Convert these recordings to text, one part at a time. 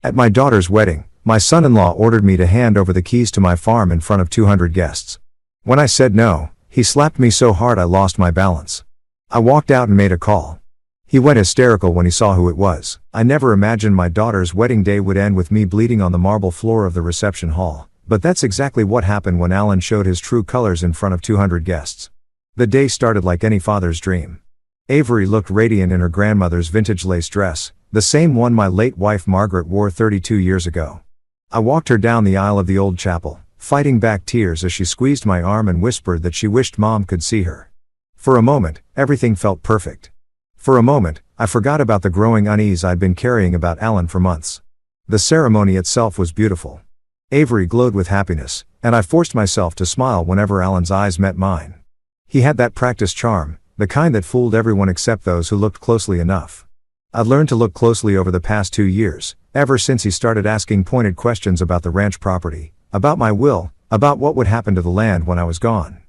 At my daughter's wedding, my son-in-law ordered me to hand over the keys to my farm in front of 200 guests. When I said no, he slapped me so hard I lost my balance. I walked out and made a call. He went hysterical when he saw who it was. I never imagined my daughter's wedding day would end with me bleeding on the marble floor of the reception hall, but that's exactly what happened when Alan showed his true colors in front of 200 guests. The day started like any father's dream. Avery looked radiant in her grandmother's vintage lace dress, the same one my late wife Margaret wore 32 years ago. I walked her down the aisle of the old chapel, fighting back tears as she squeezed my arm and whispered that she wished Mom could see her. For a moment, everything felt perfect. For a moment, I forgot about the growing unease I'd been carrying about Alan for months. The ceremony itself was beautiful. Avery glowed with happiness, and I forced myself to smile whenever Alan's eyes met mine. He had that practiced charm, the kind that fooled everyone except those who looked closely enough. I'd learned to look closely over the past 2 years, ever since he started asking pointed questions about the ranch property, about my will, about what would happen to the land when I was gone.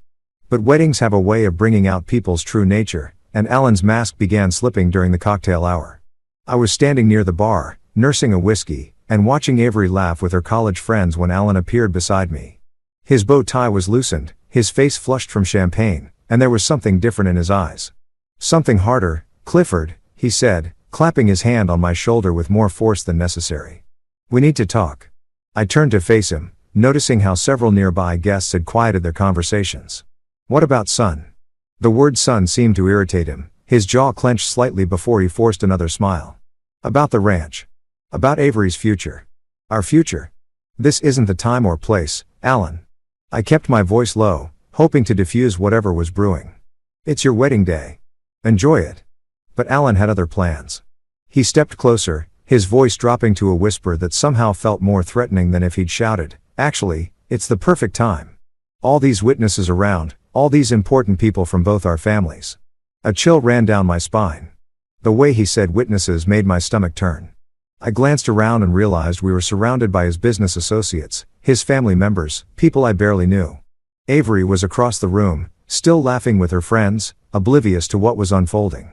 But weddings have a way of bringing out people's true nature, and Alan's mask began slipping during the cocktail hour. I was standing near the bar, nursing a whiskey, and watching Avery laugh with her college friends when Alan appeared beside me. His bow tie was loosened, his face flushed from champagne, and there was something different in his eyes. Something harder. "Clifford," he said, clapping his hand on my shoulder with more force than necessary. "We need to talk." I turned to face him, noticing how several nearby guests had quieted their conversations. "What about son?" The word son seemed to irritate him, his jaw clenched slightly before he forced another smile. "About the ranch. About Avery's future. Our future. This isn't the time or place, Alan." I kept my voice low, hoping to diffuse whatever was brewing. "It's your wedding day. Enjoy it." But Alan had other plans. He stepped closer, his voice dropping to a whisper that somehow felt more threatening than if he'd shouted, "Actually, it's the perfect time. All these witnesses around, all these important people from both our families." A chill ran down my spine. The way he said witnesses made my stomach turn. I glanced around and realized we were surrounded by his business associates, his family members, people I barely knew. Avery was across the room, still laughing with her friends, oblivious to what was unfolding.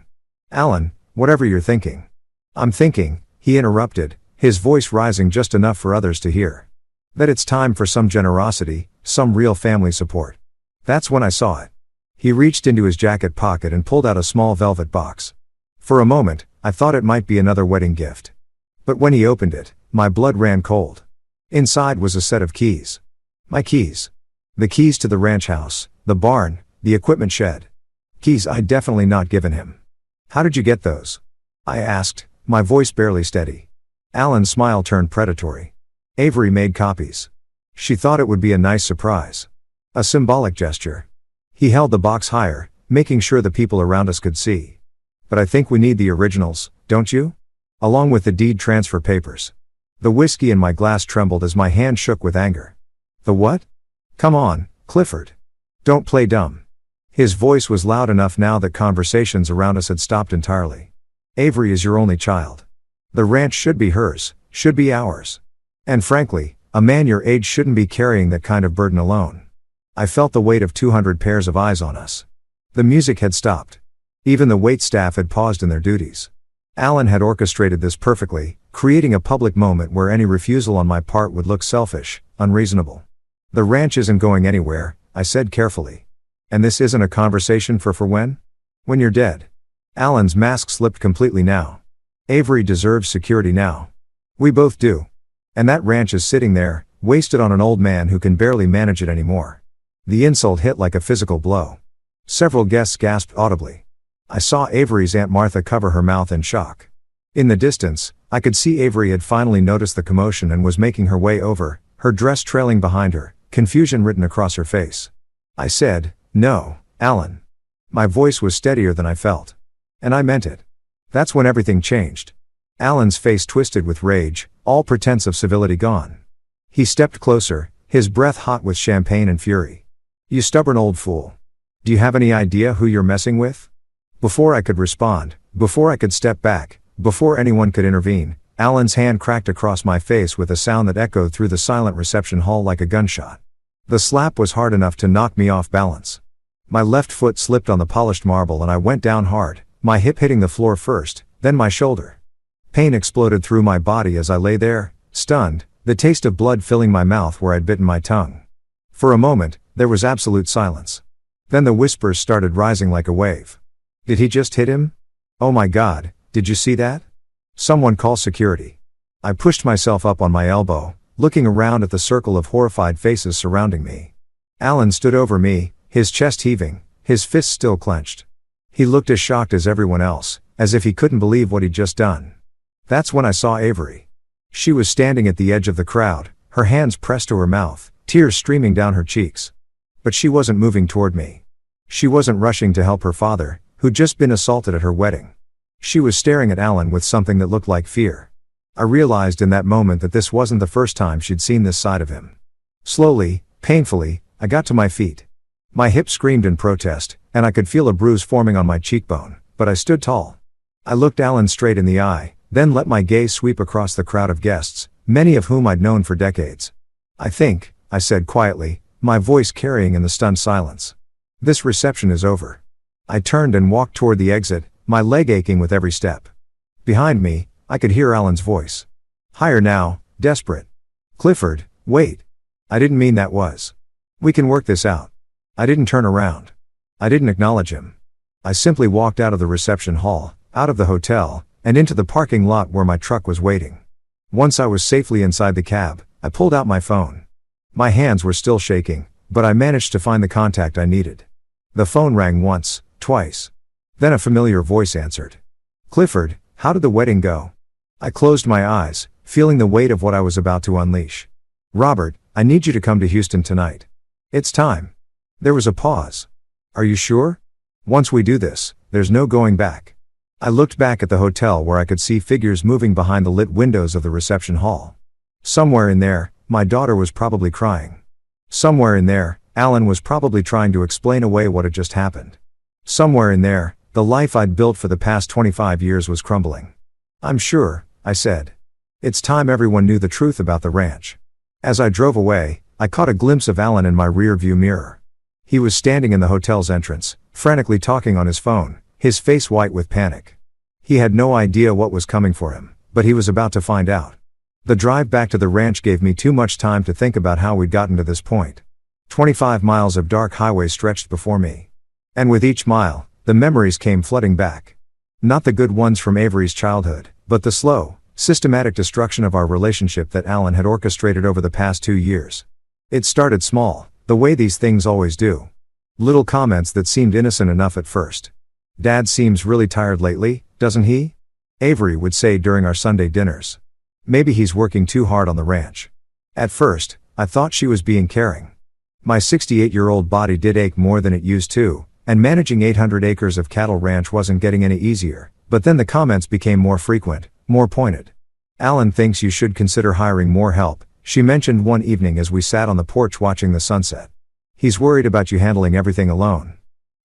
"Alan, whatever you're thinking." "I'm thinking," he interrupted, his voice rising just enough for others to hear, "that it's time for some generosity, some real family support." That's when I saw it. He reached into his jacket pocket and pulled out a small velvet box. For a moment, I thought it might be another wedding gift. But when he opened it, my blood ran cold. Inside was a set of keys. My keys. The keys to the ranch house, the barn, the equipment shed. Keys I'd definitely not given him. "How did you get those?" I asked, my voice barely steady. Alan's smile turned predatory. "Avery made copies. She thought it would be a nice surprise. A symbolic gesture." He held the box higher, making sure the people around us could see. "But I think we need the originals, don't you? Along with the deed transfer papers." The whiskey in my glass trembled as my hand shook with anger. "The what?" "Come on, Clifford. Don't play dumb." His voice was loud enough now that conversations around us had stopped entirely. "Avery is your only child. The ranch should be hers, should be ours. And frankly, a man your age shouldn't be carrying that kind of burden alone." I felt the weight of 200 pairs of eyes on us. The music had stopped. Even the wait staff had paused in their duties. Alan had orchestrated this perfectly, creating a public moment where any refusal on my part would look selfish, unreasonable. "The ranch isn't going anywhere," I said carefully. "And this isn't a conversation for when? When you're dead." Alan's mask slipped completely now. "Avery deserves security now. We both do. And that ranch is sitting there, wasted on an old man who can barely manage it anymore." The insult hit like a physical blow. Several guests gasped audibly. I saw Avery's Aunt Martha cover her mouth in shock. In the distance, I could see Avery had finally noticed the commotion and was making her way over, her dress trailing behind her, confusion written across her face. I said, "No, Alan." My voice was steadier than I felt. And I meant it. That's when everything changed. Alan's face twisted with rage, all pretense of civility gone. He stepped closer, his breath hot with champagne and fury. "You stubborn old fool. Do you have any idea who you're messing with?" Before I could respond, before I could step back, before anyone could intervene, Alan's hand cracked across my face with a sound that echoed through the silent reception hall like a gunshot. The slap was hard enough to knock me off balance. My left foot slipped on the polished marble and I went down hard, my hip hitting the floor first, then my shoulder. Pain exploded through my body as I lay there, stunned, the taste of blood filling my mouth where I'd bitten my tongue. For a moment, there was absolute silence. Then the whispers started rising like a wave. Did he just hit him? Oh my God, did you see that? Someone call security. I pushed myself up on my elbow, looking around at the circle of horrified faces surrounding me. Alan stood over me, his chest heaving, his fists still clenched. He looked as shocked as everyone else, as if he couldn't believe what he'd just done. That's when I saw Avery. She was standing at the edge of the crowd, her hands pressed to her mouth, tears streaming down her cheeks. But she wasn't moving toward me. She wasn't rushing to help her father, who'd just been assaulted at her wedding. She was staring at Alan with something that looked like fear. I realized in that moment that this wasn't the first time she'd seen this side of him. Slowly, painfully, I got to my feet. My hip screamed in protest, and I could feel a bruise forming on my cheekbone, but I stood tall. I looked Alan straight in the eye, then let my gaze sweep across the crowd of guests, many of whom I'd known for decades. I think, I said quietly, my voice carrying in the stunned silence. This reception is over. I turned and walked toward the exit, my leg aching with every step. Behind me, I could hear Alan's voice. Higher now, desperate. Clifford, wait. I didn't mean that was. We can work this out. I didn't turn around. I didn't acknowledge him. I simply walked out of the reception hall, out of the hotel, and into the parking lot where my truck was waiting. Once I was safely inside the cab, I pulled out my phone. My hands were still shaking, but I managed to find the contact I needed. The phone rang once, twice. Then a familiar voice answered. Clifford, how did the wedding go? I closed my eyes, feeling the weight of what I was about to unleash. Robert, I need you to come to Houston tonight. It's time. There was a pause. Are you sure? Once we do this, there's no going back. I looked back at the hotel where I could see figures moving behind the lit windows of the reception hall. Somewhere in there, my daughter was probably crying. Somewhere in there, Alan was probably trying to explain away what had just happened. Somewhere in there, the life I'd built for the past 25 years was crumbling. I'm sure, I said. It's time everyone knew the truth about the ranch. As I drove away, I caught a glimpse of Alan in my rear-view mirror. He was standing in the hotel's entrance, frantically talking on his phone, his face white with panic. He had no idea what was coming for him, but he was about to find out. The drive back to the ranch gave me too much time to think about how we'd gotten to this point. 25 miles of dark highway stretched before me. And with each mile, the memories came flooding back. Not the good ones from Avery's childhood, but the slow, systematic destruction of our relationship that Alan had orchestrated over the past 2 years. It started small, the way these things always do. Little comments that seemed innocent enough at first. Dad seems really tired lately, doesn't he? Avery would say during our Sunday dinners. Maybe he's working too hard on the ranch. At first, I thought she was being caring. My 68-year-old body did ache more than it used to, and managing 800 acres of cattle ranch wasn't getting any easier, but then the comments became more frequent, more pointed. Alan thinks you should consider hiring more help, she mentioned one evening as we sat on the porch watching the sunset. He's worried about you handling everything alone.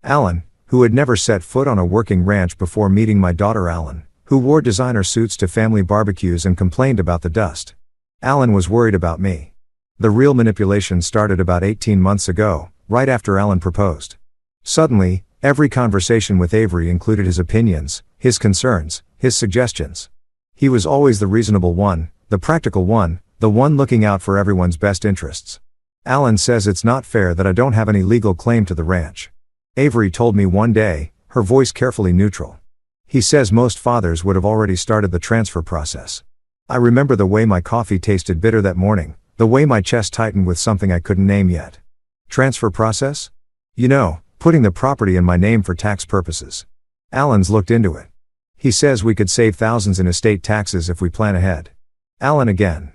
Alan, who had never set foot on a working ranch before meeting my daughter Alan, who wore designer suits to family barbecues and complained about the dust. Alan was worried about me. The real manipulation started about 18 months ago, right after Alan proposed. Suddenly, every conversation with Avery included his opinions, his concerns, his suggestions. He was always the reasonable one, the practical one, the one looking out for everyone's best interests. Alan says it's not fair that I don't have any legal claim to the ranch. Avery told me one day, her voice carefully neutral. He says most fathers would have already started the transfer process. I remember the way my coffee tasted bitter that morning, the way my chest tightened with something I couldn't name yet. Transfer process? You know, putting the property in my name for tax purposes. Alan's looked into it. He says we could save thousands in estate taxes if we plan ahead. Alan again.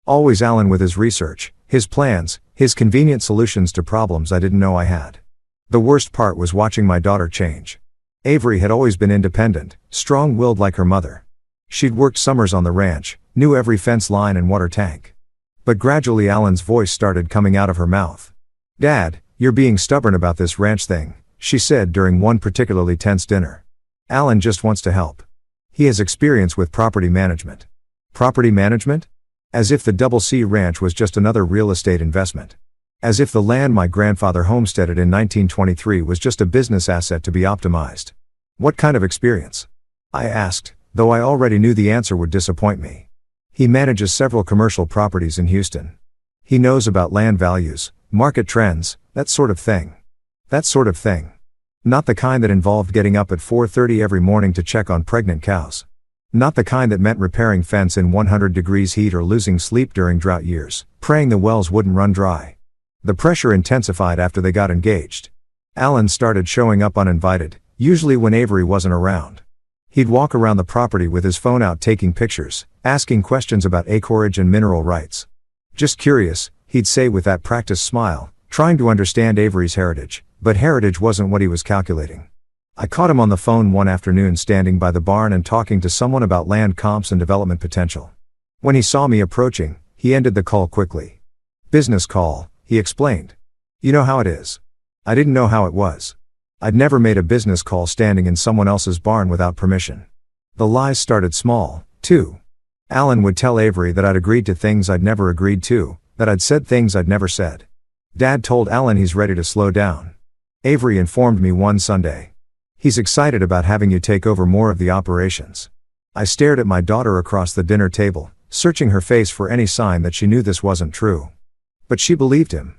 Always Alan with his research, his plans, his convenient solutions to problems I didn't know I had. The worst part was watching my daughter change. Avery had always been independent, strong-willed like her mother. She'd worked summers on the ranch, knew every fence line and water tank. But gradually Alan's voice started coming out of her mouth. Dad, you're being stubborn about this ranch thing, she said during one particularly tense dinner. Alan just wants to help. He has experience with property management. Property management? As if the Double C Ranch was just another real estate investment. As if the land my grandfather homesteaded in 1923 was just a business asset to be optimized. What kind of experience? I asked, though I already knew the answer would disappoint me. He manages several commercial properties in Houston. He knows about land values, market trends, that sort of thing. That sort of thing. Not the kind that involved getting up at 4:30 every morning to check on pregnant cows. Not the kind that meant repairing fence in 100 degrees heat or losing sleep during drought years, praying the wells wouldn't run dry. The pressure intensified after they got engaged. Alan started showing up uninvited, usually when Avery wasn't around. He'd walk around the property with his phone out taking pictures, asking questions about acreage and mineral rights. Just curious, he'd say with that practiced smile, trying to understand Avery's heritage, but heritage wasn't what he was calculating. I caught him on the phone one afternoon standing by the barn and talking to someone about land comps and development potential. When he saw me approaching, he ended the call quickly. "Business call," he explained. "You know how it is." I didn't know how it was. I'd never made a business call standing in someone else's barn without permission. The lies started small, too. Alan would tell Avery that I'd agreed to things I'd never agreed to, that I'd said things I'd never said. Dad told Alan he's ready to slow down. Avery informed me one Sunday. "He's excited about having you take over more of the operations." I stared at my daughter across the dinner table, searching her face for any sign that she knew this wasn't true. But she believed him.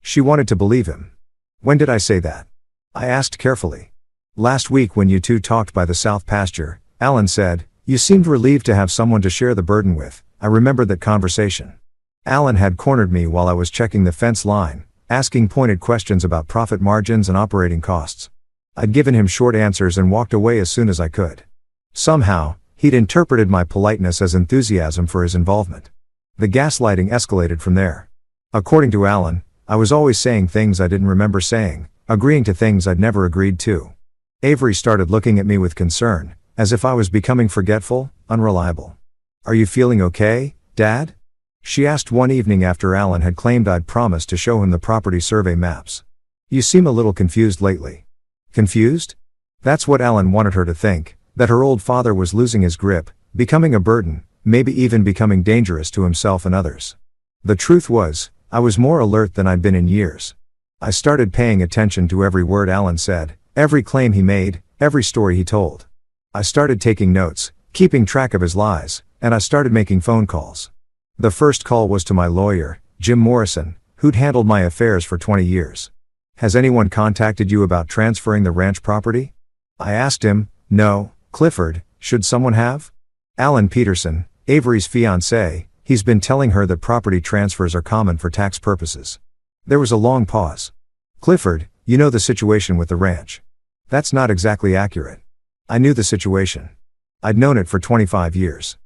She wanted to believe him. "When did I say that?" I asked carefully. "Last week when you two talked by the south pasture," Alan said. "You seemed relieved to have someone to share the burden with." I remembered that conversation. Alan had cornered me while I was checking the fence line, asking pointed questions about profit margins and operating costs. I'd given him short answers and walked away as soon as I could. Somehow, he'd interpreted my politeness as enthusiasm for his involvement. The gaslighting escalated from there. According to Alan, I was always saying things I didn't remember saying, agreeing to things I'd never agreed to. Avery started looking at me with concern, as if I was becoming forgetful, unreliable. "Are you feeling okay, Dad?" she asked one evening after Alan had claimed I'd promised to show him the property survey maps. "You seem a little confused lately." Confused? That's what Alan wanted her to think, that her old father was losing his grip, becoming a burden, maybe even becoming dangerous to himself and others. The truth was, I was more alert than I'd been in years. I started paying attention to every word Alan said, every claim he made, every story he told. I started taking notes, keeping track of his lies, and I started making phone calls. The first call was to my lawyer, Jim Morrison, who'd handled my affairs for 20 years. "Has anyone contacted you about transferring the ranch property?" I asked him. "No, Clifford, should someone have?" "Alan Peterson, Avery's fiancé, he's been telling her that property transfers are common for tax purposes." There was a long pause. "Clifford, you know the situation with the ranch." "That's not exactly accurate." I knew the situation. I'd known it for 25 years.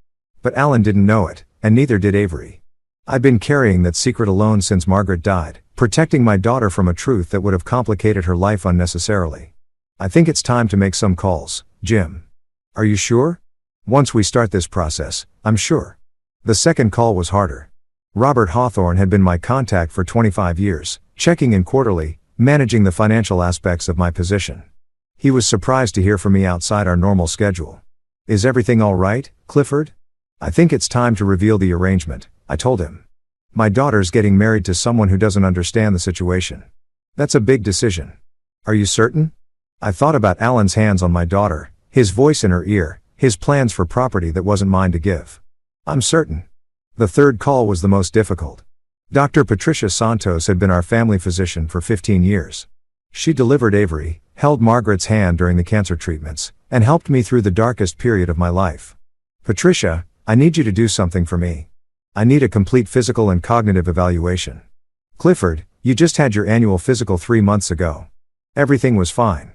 But Alan didn't know it, and neither did Avery. I'd been carrying that secret alone since Margaret died, protecting my daughter from a truth that would have complicated her life unnecessarily. "I think it's time to make some calls, Jim." "Are you sure?" "Once we start this process, I'm sure." The second call was harder. Robert Hawthorne had been my contact for 25 years, checking in quarterly, managing the financial aspects of my position. He was surprised to hear from me outside our normal schedule. "Is everything all right, Clifford?" "I think it's time to reveal the arrangement," I told him. "My daughter's getting married to someone who doesn't understand the situation. That's a big decision." "Are you certain?" I thought about Alan's hands on my daughter, his voice in her ear, his plans for property that wasn't mine to give. "I'm certain." The third call was the most difficult. Dr. Patricia Santos had been our family physician for 15 years. She delivered Avery, held Margaret's hand during the cancer treatments, and helped me through the darkest period of my life. "Patricia, I need you to do something for me. I need a complete physical and cognitive evaluation." "Clifford, you just had your annual physical 3 months ago. Everything was fine."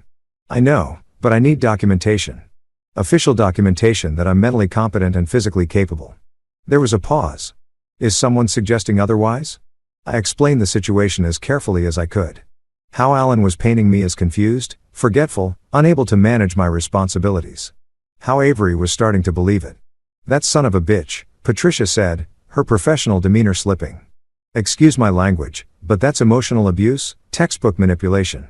"I know, but I need documentation. Official documentation that I'm mentally competent and physically capable." There was a pause. "Is someone suggesting otherwise?" I explained the situation as carefully as I could. How Alan was painting me as confused, forgetful, unable to manage my responsibilities. How Avery was starting to believe it. "That son of a bitch," Patricia said, her professional demeanor slipping. "Excuse my language, but that's emotional abuse, textbook manipulation.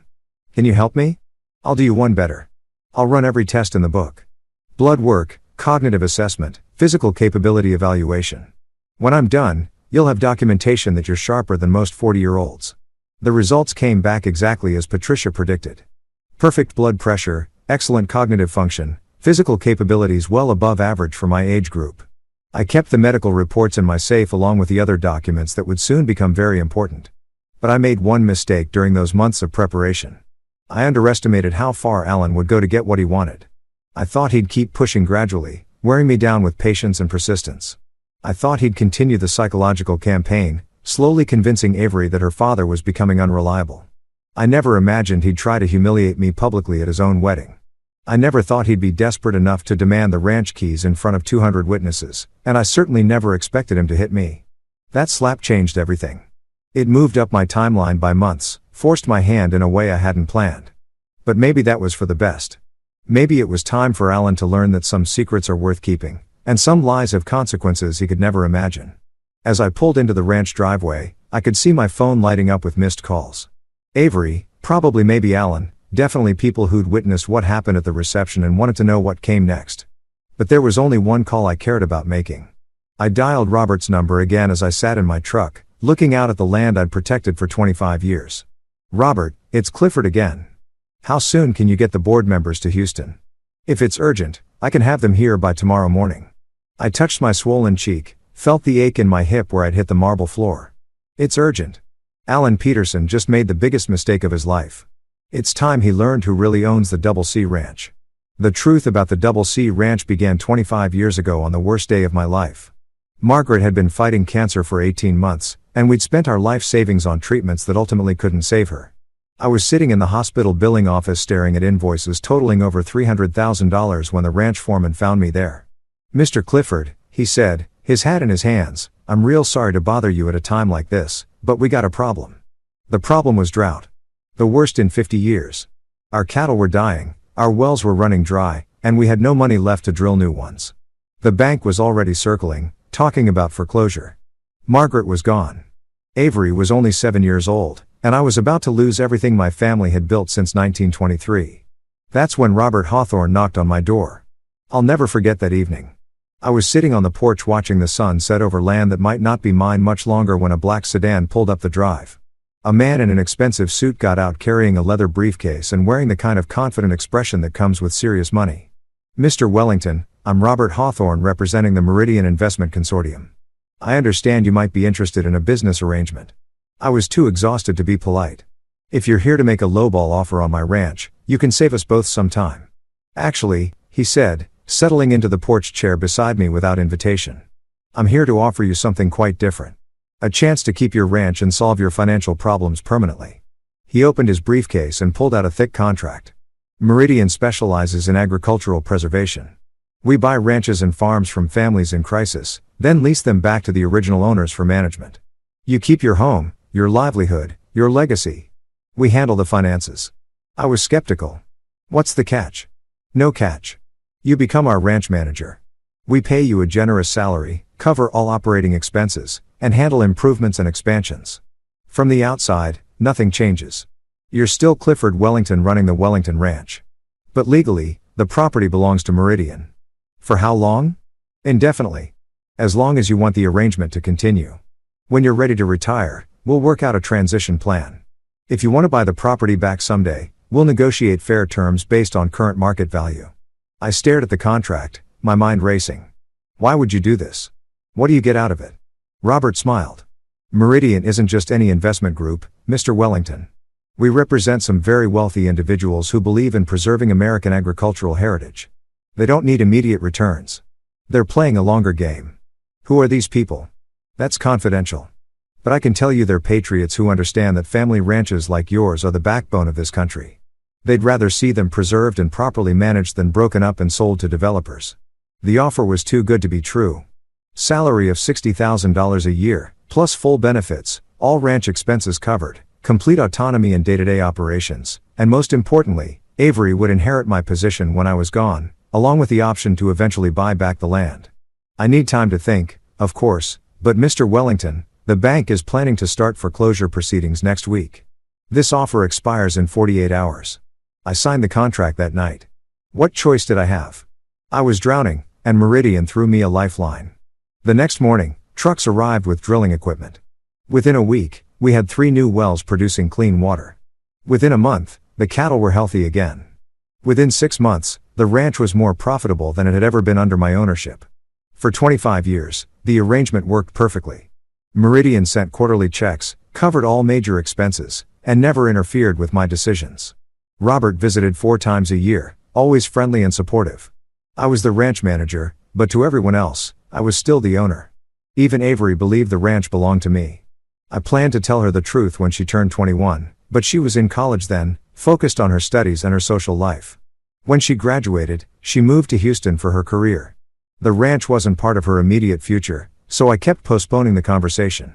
Can you help me? I'll do you one better. I'll run every test in the book. Blood work, cognitive assessment, physical capability evaluation. When I'm done, you'll have documentation that you're sharper than most 40-year-olds. The results came back exactly as Patricia predicted. Perfect blood pressure, excellent cognitive function, Physical capabilities well above average for my age group. I kept the medical reports in my safe along with the other documents that would soon become very important. But I made one mistake during those months of preparation. I underestimated how far Alan would go to get what he wanted. I thought he'd keep pushing gradually, wearing me down with patience and persistence. I thought he'd continue the psychological campaign, slowly convincing Avery that her father was becoming unreliable. I never imagined he'd try to humiliate me publicly at his own wedding. I never thought he'd be desperate enough to demand the ranch keys in front of 200 witnesses, and I certainly never expected him to hit me. That slap changed everything. It moved up my timeline by months, forced my hand in a way I hadn't planned. But maybe that was for the best. Maybe it was time for Alan to learn that some secrets are worth keeping, and some lies have consequences he could never imagine. As I pulled into the ranch driveway, I could see my phone lighting up with missed calls. Avery, probably maybe Alan, definitely people who'd witnessed what happened at the reception and wanted to know what came next. But there was only one call I cared about making. I dialed Robert's number again as I sat in my truck, looking out at the land I'd protected for 25 years. Robert, it's Clifford again. How soon can you get the board members to Houston? If it's urgent, I can have them here by tomorrow morning. I touched my swollen cheek, felt the ache in my hip where I'd hit the marble floor. It's urgent. Alan Peterson just made the biggest mistake of his life. It's time he learned who really owns the Double C Ranch. The truth about the Double C Ranch began 25 years ago on the worst day of my life. Margaret had been fighting cancer for 18 months, and we'd spent our life savings on treatments that ultimately couldn't save her. I was sitting in the hospital billing office staring at invoices totaling over $300,000 when the ranch foreman found me there. "Mr. Clifford," he said, his hat in his hands, "I'm real sorry to bother you at a time like this, but we got a problem." The problem was drought. The worst in 50 years. Our cattle were dying, our wells were running dry, and we had no money left to drill new ones. The bank was already circling, talking about foreclosure. Margaret was gone. Avery was only 7 years old, and I was about to lose everything my family had built since 1923. That's when Robert Hawthorne knocked on my door. I'll never forget that evening. I was sitting on the porch watching the sun set over land that might not be mine much longer when a black sedan pulled up the drive. A man in an expensive suit got out carrying a leather briefcase and wearing the kind of confident expression that comes with serious money. "Mr. Wellington, I'm Robert Hawthorne representing the Meridian Investment Consortium. I understand you might be interested in a business arrangement." I was too exhausted to be polite. "If you're here to make a lowball offer on my ranch, you can save us both some time." "Actually," he said, settling into the porch chair beside me without invitation, "I'm here to offer you something quite different. A chance to keep your ranch and solve your financial problems permanently." He opened his briefcase and pulled out a thick contract. "Meridian specializes in agricultural preservation. We buy ranches and farms from families in crisis, then lease them back to the original owners for management. You keep your home, your livelihood, your legacy. We handle the finances." I was skeptical. "What's the catch?" "No catch. You become our ranch manager. We pay you a generous salary, cover all operating expenses, and handle improvements and expansions. From the outside, nothing changes. You're still Clifford Wellington running the Wellington Ranch. But legally, the property belongs to Meridian. For how long? Indefinitely. As long as you want the arrangement to continue. When you're ready to retire, we'll work out a transition plan. If you want to buy the property back someday, we'll negotiate fair terms based on current market value." I stared at the contract, my mind racing. "Why would you do this? What do you get out of it?" Robert smiled. "Meridian isn't just any investment group, Mr. Wellington. We represent some very wealthy individuals who believe in preserving American agricultural heritage. They don't need immediate returns. They're playing a longer game." "Who are these people?" "That's confidential. But I can tell you they're patriots who understand that family ranches like yours are the backbone of this country. They'd rather see them preserved and properly managed than broken up and sold to developers." The offer was too good to be true. Salary of $60,000 a year, plus full benefits, all ranch expenses covered, complete autonomy in day-to-day operations, and most importantly, Avery would inherit my position when I was gone, along with the option to eventually buy back the land. I need time to think, of course, but Mr. Wellington, the bank is planning to start foreclosure proceedings next week. This offer expires in 48 hours. I signed the contract that night. What choice did I have? I was drowning, and Meridian threw me a lifeline. The next morning, trucks arrived with drilling equipment. Within a week, we had 3 new wells producing clean water. Within a month, the cattle were healthy again. Within 6 months, the ranch was more profitable than it had ever been under my ownership. For 25 years, the arrangement worked perfectly. Meridian sent quarterly checks, covered all major expenses, and never interfered with my decisions. Robert visited 4 times a year, always friendly and supportive. I was the ranch manager, but to everyone else, I was still the owner. Even Avery believed the ranch belonged to me. I planned to tell her the truth when she turned 21, but she was in college then, focused on her studies and her social life. When she graduated, she moved to Houston for her career. The ranch wasn't part of her immediate future, so I kept postponing the conversation.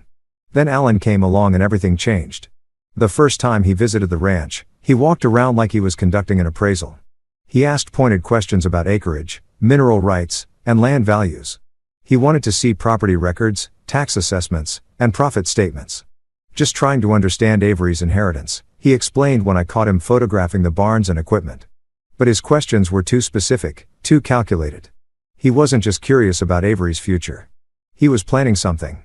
Then Alan came along and everything changed. The first time he visited the ranch, he walked around like he was conducting an appraisal. He asked pointed questions about acreage, mineral rights, and land values. He wanted to see property records, tax assessments, and profit statements. Just trying to understand Avery's inheritance, he explained when I caught him photographing the barns and equipment. But his questions were too specific, too calculated. He wasn't just curious about Avery's future. He was planning something.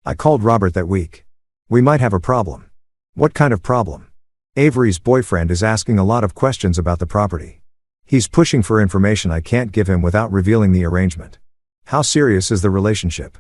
I called Robert that week. We might have a problem. What kind of problem? Avery's boyfriend is asking a lot of questions about the property. He's pushing for information I can't give him without revealing the arrangement. How serious is the relationship?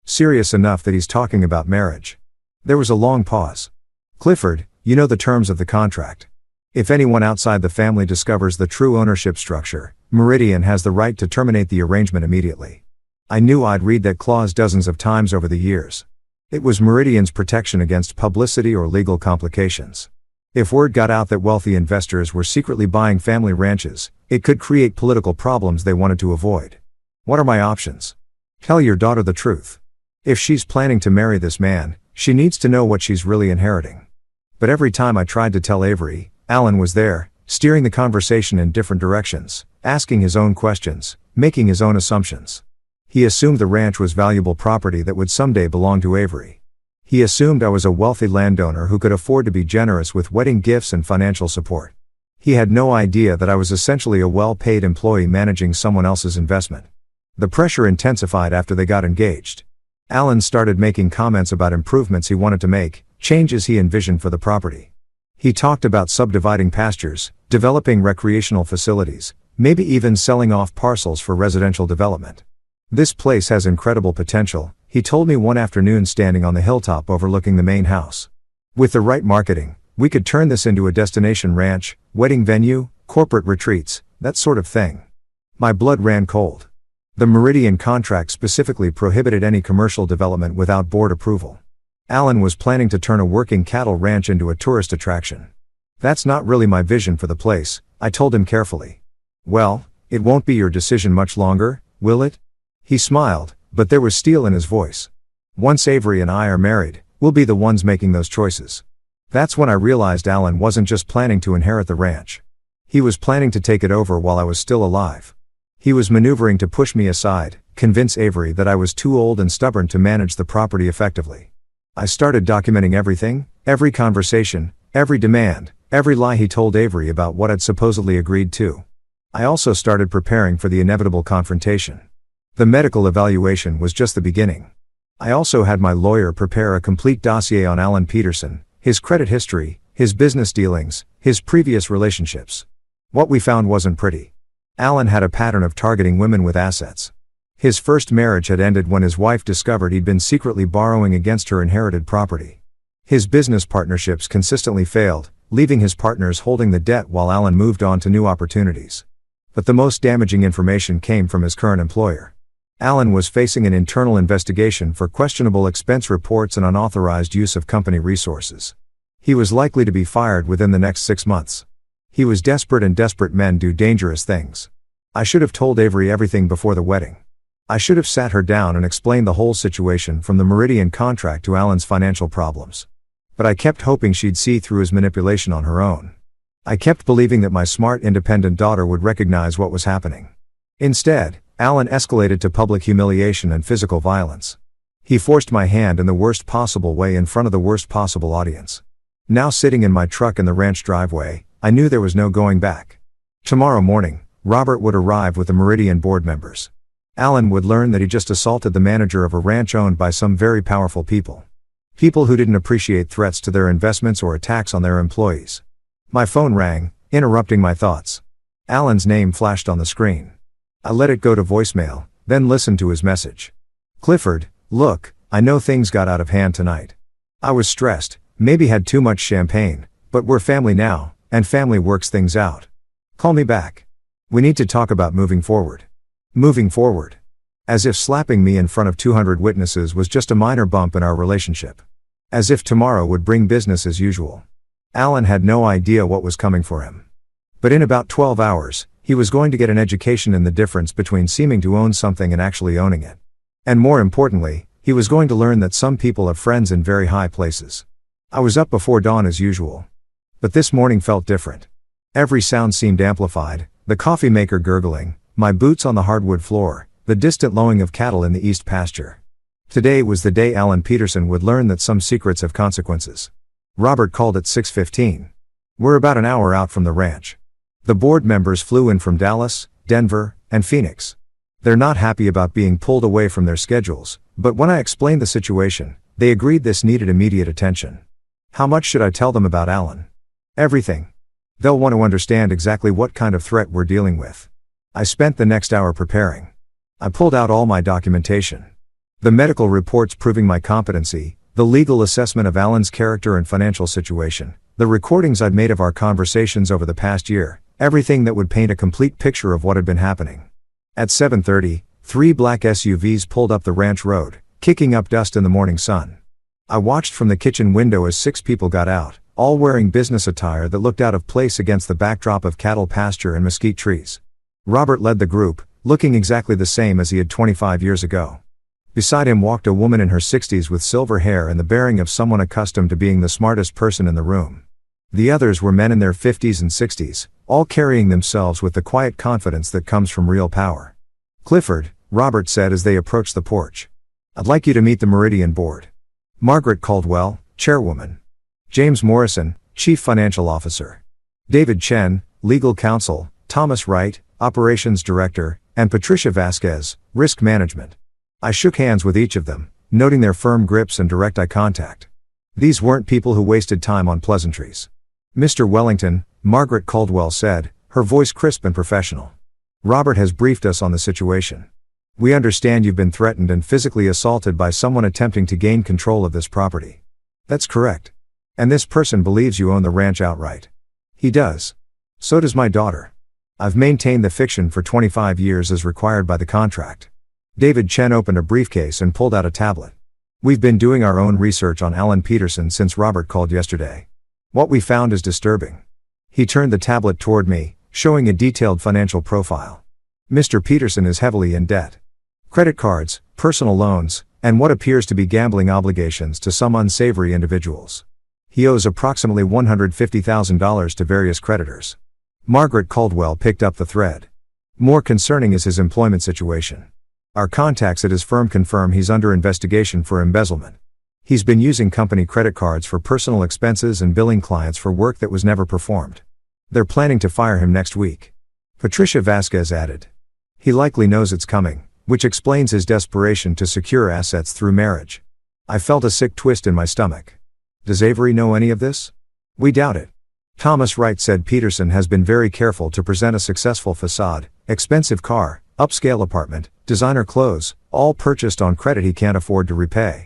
Serious enough that he's talking about marriage. There was a long pause. Clifford, you know the terms of the contract. If anyone outside the family discovers the true ownership structure, Meridian has the right to terminate the arrangement immediately. I knew I'd read that clause dozens of times over the years. It was Meridian's protection against publicity or legal complications. If word got out that wealthy investors were secretly buying family ranches, it could create political problems they wanted to avoid. What are my options? Tell your daughter the truth. If she's planning to marry this man, she needs to know what she's really inheriting. But every time I tried to tell Avery, Alan was there, steering the conversation in different directions, asking his own questions, making his own assumptions. He assumed the ranch was valuable property that would someday belong to Avery. He assumed I was a wealthy landowner who could afford to be generous with wedding gifts and financial support. He had no idea that I was essentially a well-paid employee managing someone else's investment. The pressure intensified after they got engaged. Alan started making comments about improvements he wanted to make, changes he envisioned for the property. He talked about subdividing pastures, developing recreational facilities, maybe even selling off parcels for residential development. This place has incredible potential, he told me one afternoon standing on the hilltop overlooking the main house. With the right marketing, we could turn this into a destination ranch, wedding venue, corporate retreats, that sort of thing. My blood ran cold. The Meridian contract specifically prohibited any commercial development without board approval. Alan was planning to turn a working cattle ranch into a tourist attraction. That's not really my vision for the place, I told him carefully. Well, it won't be your decision much longer, will it? He smiled, but there was steel in his voice. Once Avery and I are married, we'll be the ones making those choices. That's when I realized Alan wasn't just planning to inherit the ranch. He was planning to take it over while I was still alive. He was maneuvering to push me aside, convince Avery that I was too old and stubborn to manage the property effectively. I started documenting everything, every conversation, every demand, every lie he told Avery about what I'd supposedly agreed to. I also started preparing for the inevitable confrontation. The medical evaluation was just the beginning. I also had my lawyer prepare a complete dossier on Alan Peterson, his credit history, his business dealings, his previous relationships. What we found wasn't pretty. Alan had a pattern of targeting women with assets. His first marriage had ended when his wife discovered he'd been secretly borrowing against her inherited property. His business partnerships consistently failed, leaving his partners holding the debt while Alan moved on to new opportunities. But the most damaging information came from his current employer. Alan was facing an internal investigation for questionable expense reports and unauthorized use of company resources. He was likely to be fired within the next 6 months. He was desperate, and desperate men do dangerous things. I should have told Avery everything before the wedding. I should have sat her down and explained the whole situation from the Meridian contract to Alan's financial problems. But I kept hoping she'd see through his manipulation on her own. I kept believing that my smart, independent daughter would recognize what was happening. Instead, Alan escalated to public humiliation and physical violence. He forced my hand in the worst possible way in front of the worst possible audience. Now sitting in my truck in the ranch driveway, I knew there was no going back. Tomorrow morning, Robert would arrive with the Meridian board members. Alan would learn that he just assaulted the manager of a ranch owned by some very powerful people. People who didn't appreciate threats to their investments or attacks on their employees. My phone rang, interrupting my thoughts. Alan's name flashed on the screen. I let it go to voicemail, then listened to his message. Clifford, look, I know things got out of hand tonight. I was stressed, maybe had too much champagne, but we're family now, and family works things out. Call me back. We need to talk about moving forward. Moving forward. As if slapping me in front of 200 witnesses was just a minor bump in our relationship. As if tomorrow would bring business as usual. Alan had no idea what was coming for him. But in about 12 hours, he was going to get an education in the difference between seeming to own something and actually owning it. And more importantly, he was going to learn that some people have friends in very high places. I was up before dawn as usual. But this morning felt different. Every sound seemed amplified, the coffee maker gurgling, my boots on the hardwood floor, the distant lowing of cattle in the east pasture. Today was the day Alan Peterson would learn that some secrets have consequences. Robert called at 6:15. We're about an hour out from the ranch. The board members flew in from Dallas, Denver, and Phoenix. They're not happy about being pulled away from their schedules, but when I explained the situation, they agreed this needed immediate attention. How much should I tell them about Alan? Everything. They'll want to understand exactly what kind of threat we're dealing with. I spent the next hour preparing. I pulled out all my documentation. The medical reports proving my competency, the legal assessment of Alan's character and financial situation, the recordings I'd made of our conversations over the past year, everything that would paint a complete picture of what had been happening. At 7:30, 3 black SUVs pulled up the ranch road, kicking up dust in the morning sun. I watched from the kitchen window as 6 people got out, all wearing business attire that looked out of place against the backdrop of cattle pasture and mesquite trees. Robert led the group, looking exactly the same as he had 25 years ago. Beside him walked a woman in her 60s with silver hair and the bearing of someone accustomed to being the smartest person in the room. The others were men in their 50s and 60s, all carrying themselves with the quiet confidence that comes from real power. Clifford, Robert said as they approached the porch. I'd like you to meet the Meridian Board. Margaret Caldwell, Chairwoman. James Morrison, Chief Financial Officer. David Chen, Legal Counsel, Thomas Wright, Operations Director, and Patricia Vasquez, Risk Management. I shook hands with each of them, noting their firm grips and direct eye contact. These weren't people who wasted time on pleasantries. Mr. Wellington, Margaret Caldwell said, her voice crisp and professional. Robert has briefed us on the situation. We understand you've been threatened and physically assaulted by someone attempting to gain control of this property. That's correct. And this person believes you own the ranch outright. He does. So does my daughter. I've maintained the fiction for 25 years as required by the contract. David Chen opened a briefcase and pulled out a tablet. We've been doing our own research on Alan Peterson since Robert called yesterday. What we found is disturbing. He turned the tablet toward me, showing a detailed financial profile. Mr. Peterson is heavily in debt. Credit cards, personal loans, and what appears to be gambling obligations to some unsavory individuals. He owes approximately $150,000 to various creditors. Margaret Caldwell picked up the thread. More concerning is his employment situation. Our contacts at his firm confirm he's under investigation for embezzlement. He's been using company credit cards for personal expenses and billing clients for work that was never performed. They're planning to fire him next week. Patricia Vasquez added. He likely knows it's coming, which explains his desperation to secure assets through marriage. I felt a sick twist in my stomach. Does Avery know any of this? We doubt it. Thomas Wright said Peterson has been very careful to present a successful facade, expensive car, upscale apartment, designer clothes, all purchased on credit he can't afford to repay.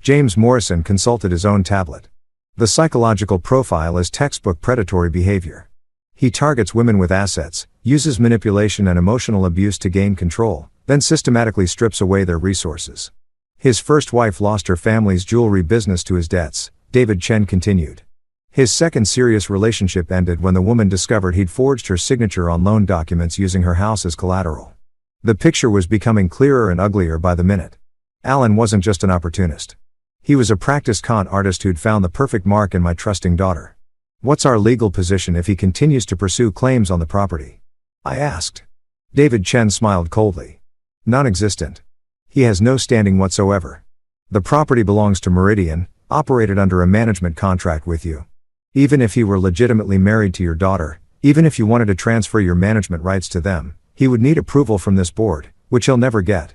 James Morrison consulted his own tablet. The psychological profile is textbook predatory behavior. He targets women with assets, uses manipulation and emotional abuse to gain control, then systematically strips away their resources. His first wife lost her family's jewelry business to his debts, David Chen continued. His second serious relationship ended when the woman discovered he'd forged her signature on loan documents using her house as collateral. The picture was becoming clearer and uglier by the minute. Alan wasn't just an opportunist. He was a practiced con artist who'd found the perfect mark in my trusting daughter. What's our legal position if he continues to pursue claims on the property? I asked. David Chen smiled coldly. Non-existent. He has no standing whatsoever. The property belongs to Meridian, operated under a management contract with you. Even if he were legitimately married to your daughter, even if you wanted to transfer your management rights to them, he would need approval from this board, which he'll never get.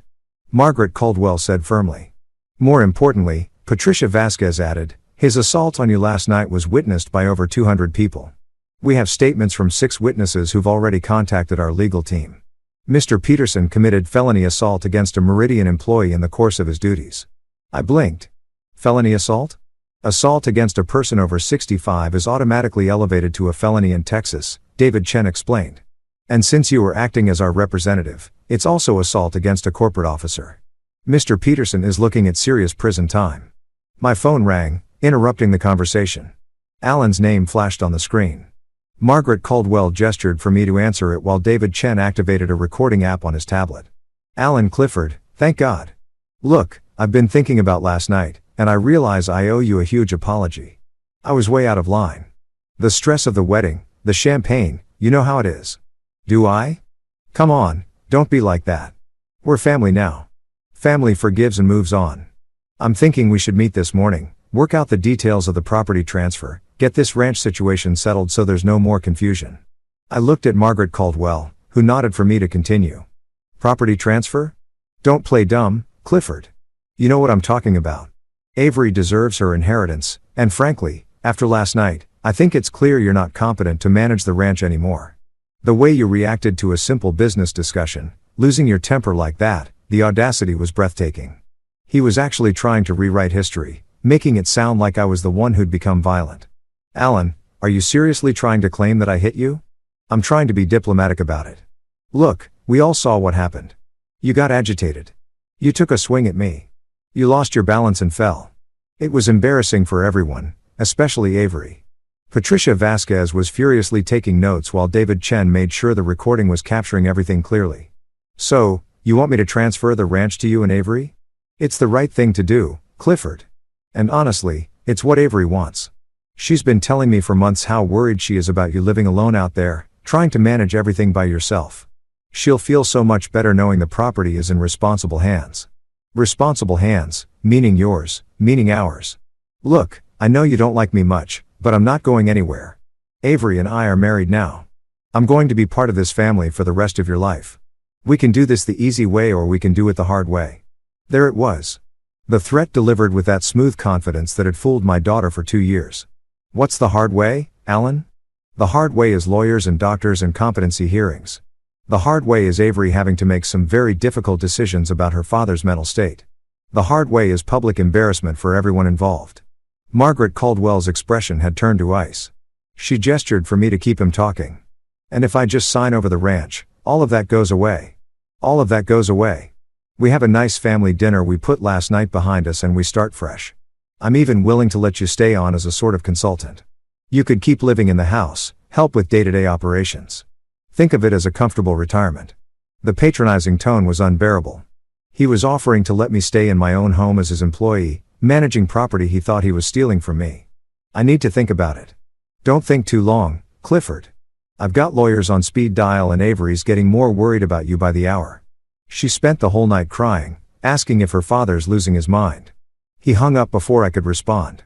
Margaret Caldwell said firmly. More importantly, Patricia Vasquez added, his assault on you last night was witnessed by over 200 people. We have statements from 6 witnesses who've already contacted our legal team. Mr. Peterson committed felony assault against a Meridian employee in the course of his duties. I blinked. Felony assault? Assault against a person over 65 is automatically elevated to a felony in Texas, David Chen explained. And since you were acting as our representative, it's also assault against a corporate officer. Mr. Peterson is looking at serious prison time. My phone rang, interrupting the conversation. Alan's name flashed on the screen. Margaret Caldwell gestured for me to answer it while David Chen activated a recording app on his tablet. Alan Clifford, thank God. Look, I've been thinking about last night, and I realize I owe you a huge apology. I was way out of line. The stress of the wedding, the champagne, you know how it is. Do I? Come on, don't be like that. We're family now. Family forgives and moves on. I'm thinking we should meet this morning, work out the details of the property transfer, get this ranch situation settled so there's no more confusion. I looked at Margaret Caldwell, who nodded for me to continue. Property transfer? Don't play dumb, Clifford. You know what I'm talking about. Avery deserves her inheritance, and frankly, after last night, I think it's clear you're not competent to manage the ranch anymore. The way you reacted to a simple business discussion, losing your temper like that, the audacity was breathtaking. He was actually trying to rewrite history, making it sound like I was the one who'd become violent. Alan, are you seriously trying to claim that I hit you? I'm trying to be diplomatic about it. Look, we all saw what happened. You got agitated. You took a swing at me. You lost your balance and fell. It was embarrassing for everyone, especially Avery. Patricia Vasquez was furiously taking notes while David Chen made sure the recording was capturing everything clearly. So, you want me to transfer the ranch to you and Avery? It's the right thing to do, Clifford. And honestly, it's what Avery wants. She's been telling me for months how worried she is about you living alone out there, trying to manage everything by yourself. She'll feel so much better knowing the property is in responsible hands. Responsible hands, meaning yours, meaning ours. Look, I know you don't like me much, but I'm not going anywhere. Avery and I are married now. I'm going to be part of this family for the rest of your life. We can do this the easy way or we can do it the hard way. There it was. The threat delivered with that smooth confidence that had fooled my daughter for 2 years. What's the hard way, Alan? The hard way is lawyers and doctors and competency hearings. The hard way is Avery having to make some very difficult decisions about her father's mental state. The hard way is public embarrassment for everyone involved. Margaret Caldwell's expression had turned to ice. She gestured for me to keep him talking. And if I just sign over the ranch, all of that goes away. All of that goes away. We have a nice family dinner we put last night behind us and we start fresh. I'm even willing to let you stay on as a sort of consultant. You could keep living in the house, help with day-to-day operations. Think of it as a comfortable retirement. The patronizing tone was unbearable. He was offering to let me stay in my own home as his employee, managing property he thought he was stealing from me. I need to think about it. Don't think too long, Clifford. I've got lawyers on speed dial and Avery's getting more worried about you by the hour. She spent the whole night crying, asking if her father's losing his mind. He hung up before I could respond.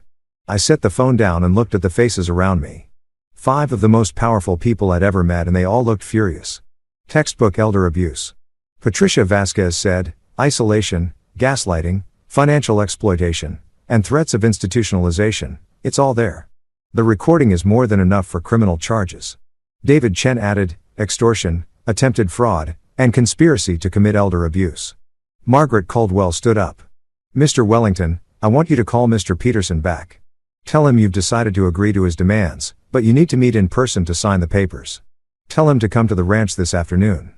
I set the phone down and looked at the faces around me. 5 of the most powerful people I'd ever met and they all looked furious. Textbook elder abuse. Patricia Vasquez said, isolation, gaslighting, financial exploitation, and threats of institutionalization, it's all there. The recording is more than enough for criminal charges. David Chen added, extortion, attempted fraud, and conspiracy to commit elder abuse. Margaret Caldwell stood up. Mr. Wellington, I want you to call Mr. Peterson back. Tell him you've decided to agree to his demands, but you need to meet in person to sign the papers. Tell him to come to the ranch this afternoon.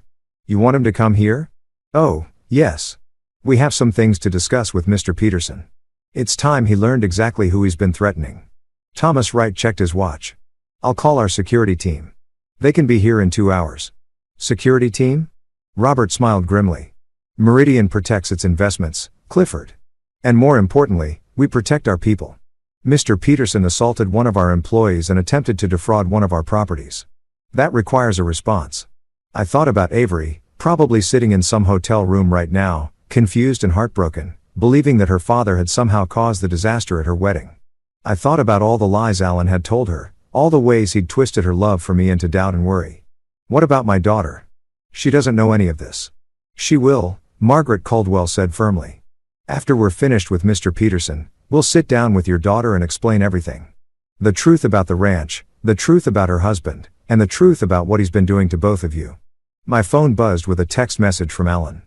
You want him to come here? Oh, yes. We have some things to discuss with Mr. Peterson. It's time he learned exactly who he's been threatening. Thomas Wright checked his watch. I'll call our security team. They can be here in 2 hours. Security team? Robert smiled grimly. Meridian protects its investments, Clifford. And more importantly, we protect our people. Mr. Peterson assaulted one of our employees and attempted to defraud one of our properties. That requires a response. I thought about Avery, probably sitting in some hotel room right now, confused and heartbroken, believing that her father had somehow caused the disaster at her wedding. I thought about all the lies Alan had told her, all the ways he'd twisted her love for me into doubt and worry. What about my daughter? She doesn't know any of this. She will, Margaret Caldwell said firmly. After we're finished with Mr. Peterson, we'll sit down with your daughter and explain everything. The truth about the ranch, The truth about her husband, and the truth about what he's been doing to both of you. My phone buzzed with a text message from Alan.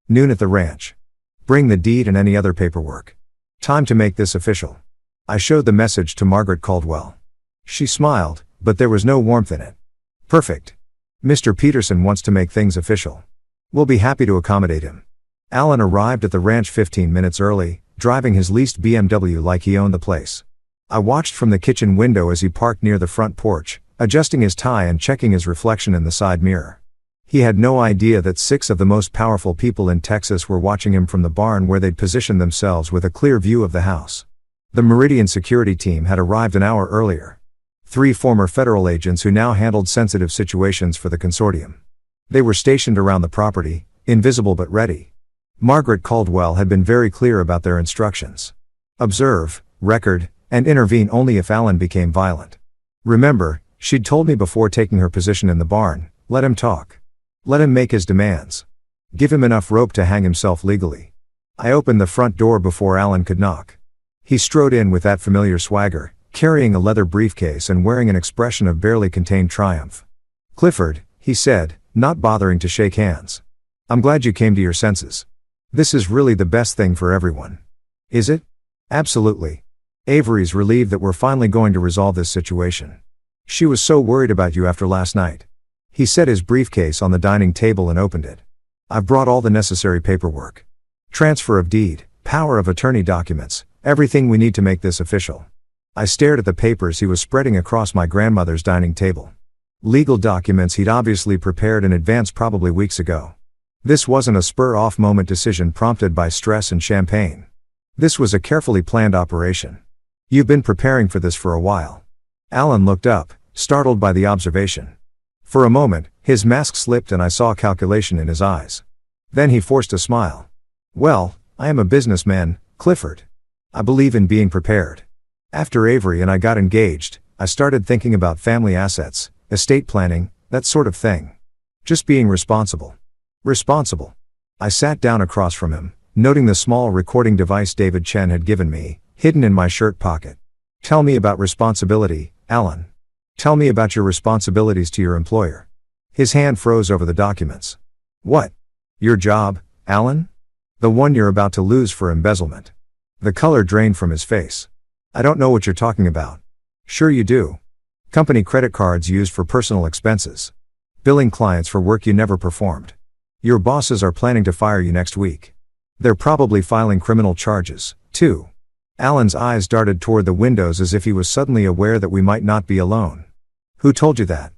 Noon at the ranch. Bring the deed and any other paperwork. Time to make this official. I showed the message to Margaret Caldwell. She smiled, but there was no warmth in it. Perfect. Mr. Peterson wants to make things official. We'll be happy to accommodate him. Alan arrived at the ranch 15 minutes early, driving his leased BMW like he owned the place. I watched from the kitchen window as he parked near the front porch, adjusting his tie and checking his reflection in the side mirror. He had no idea that 6 of the most powerful people in Texas were watching him from the barn where they'd positioned themselves with a clear view of the house. The Meridian security team had arrived an hour earlier. 3 former federal agents who now handled sensitive situations for the consortium. They were stationed around the property, invisible but ready. Margaret Caldwell had been very clear about their instructions. Observe, record, and intervene only if Alan became violent. Remember, she'd told me before taking her position in the barn, let him talk. Let him make his demands. Give him enough rope to hang himself legally. I opened the front door before Alan could knock. He strode in with that familiar swagger, carrying a leather briefcase and wearing an expression of barely contained triumph. Clifford, he said, not bothering to shake hands. I'm glad you came to your senses. This is really the best thing for everyone. Is it? Absolutely. Avery's relieved that we're finally going to resolve this situation. She was so worried about you after last night. He set his briefcase on the dining table and opened it. I've brought all the necessary paperwork. Transfer of deed, power of attorney documents, everything we need to make this official. I stared at the papers he was spreading across my grandmother's dining table. Legal documents he'd obviously prepared in advance probably weeks ago. This wasn't a spur-off-moment decision prompted by stress and champagne. This was a carefully planned operation. You've been preparing for this for a while. Alan looked up, startled by the observation. For a moment, his mask slipped and I saw calculation in his eyes. Then he forced a smile. Well, I am a businessman, Clifford. I believe in being prepared. After Avery and I got engaged, I started thinking about family assets, estate planning, that sort of thing. Just being responsible. Responsible. I sat down across from him, noting the small recording device David Chen had given me, hidden in my shirt pocket. Tell me about responsibility, Alan. Tell me about your responsibilities to your employer. His hand froze over the documents. What? Your job, Alan? The one you're about to lose for embezzlement. The color drained from his face. I don't know what you're talking about. Sure you do. Company credit cards used for personal expenses. Billing clients for work you never performed. Your bosses are planning to fire you next week. They're probably filing criminal charges, too. Alan's eyes darted toward the windows as if he was suddenly aware that we might not be alone. Who told you that?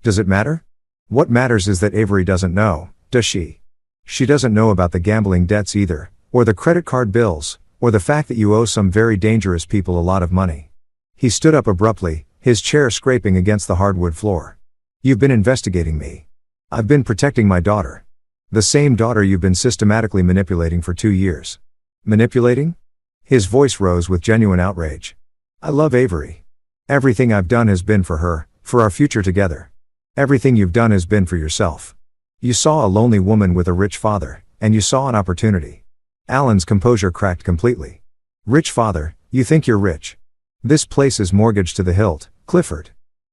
Does it matter? What matters is that Avery doesn't know, does she? She doesn't know about the gambling debts either, or the credit card bills, or the fact that you owe some very dangerous people a lot of money. He stood up abruptly, his chair scraping against the hardwood floor. You've been investigating me. I've been protecting my daughter. The same daughter you've been systematically manipulating for 2 years. Manipulating? His voice rose with genuine outrage. I love Avery. Everything I've done has been for her, for our future together. Everything you've done has been for yourself. You saw a lonely woman with a rich father, and you saw an opportunity. Alan's composure cracked completely. Rich father, you think you're rich. This place is mortgaged to the hilt, Clifford.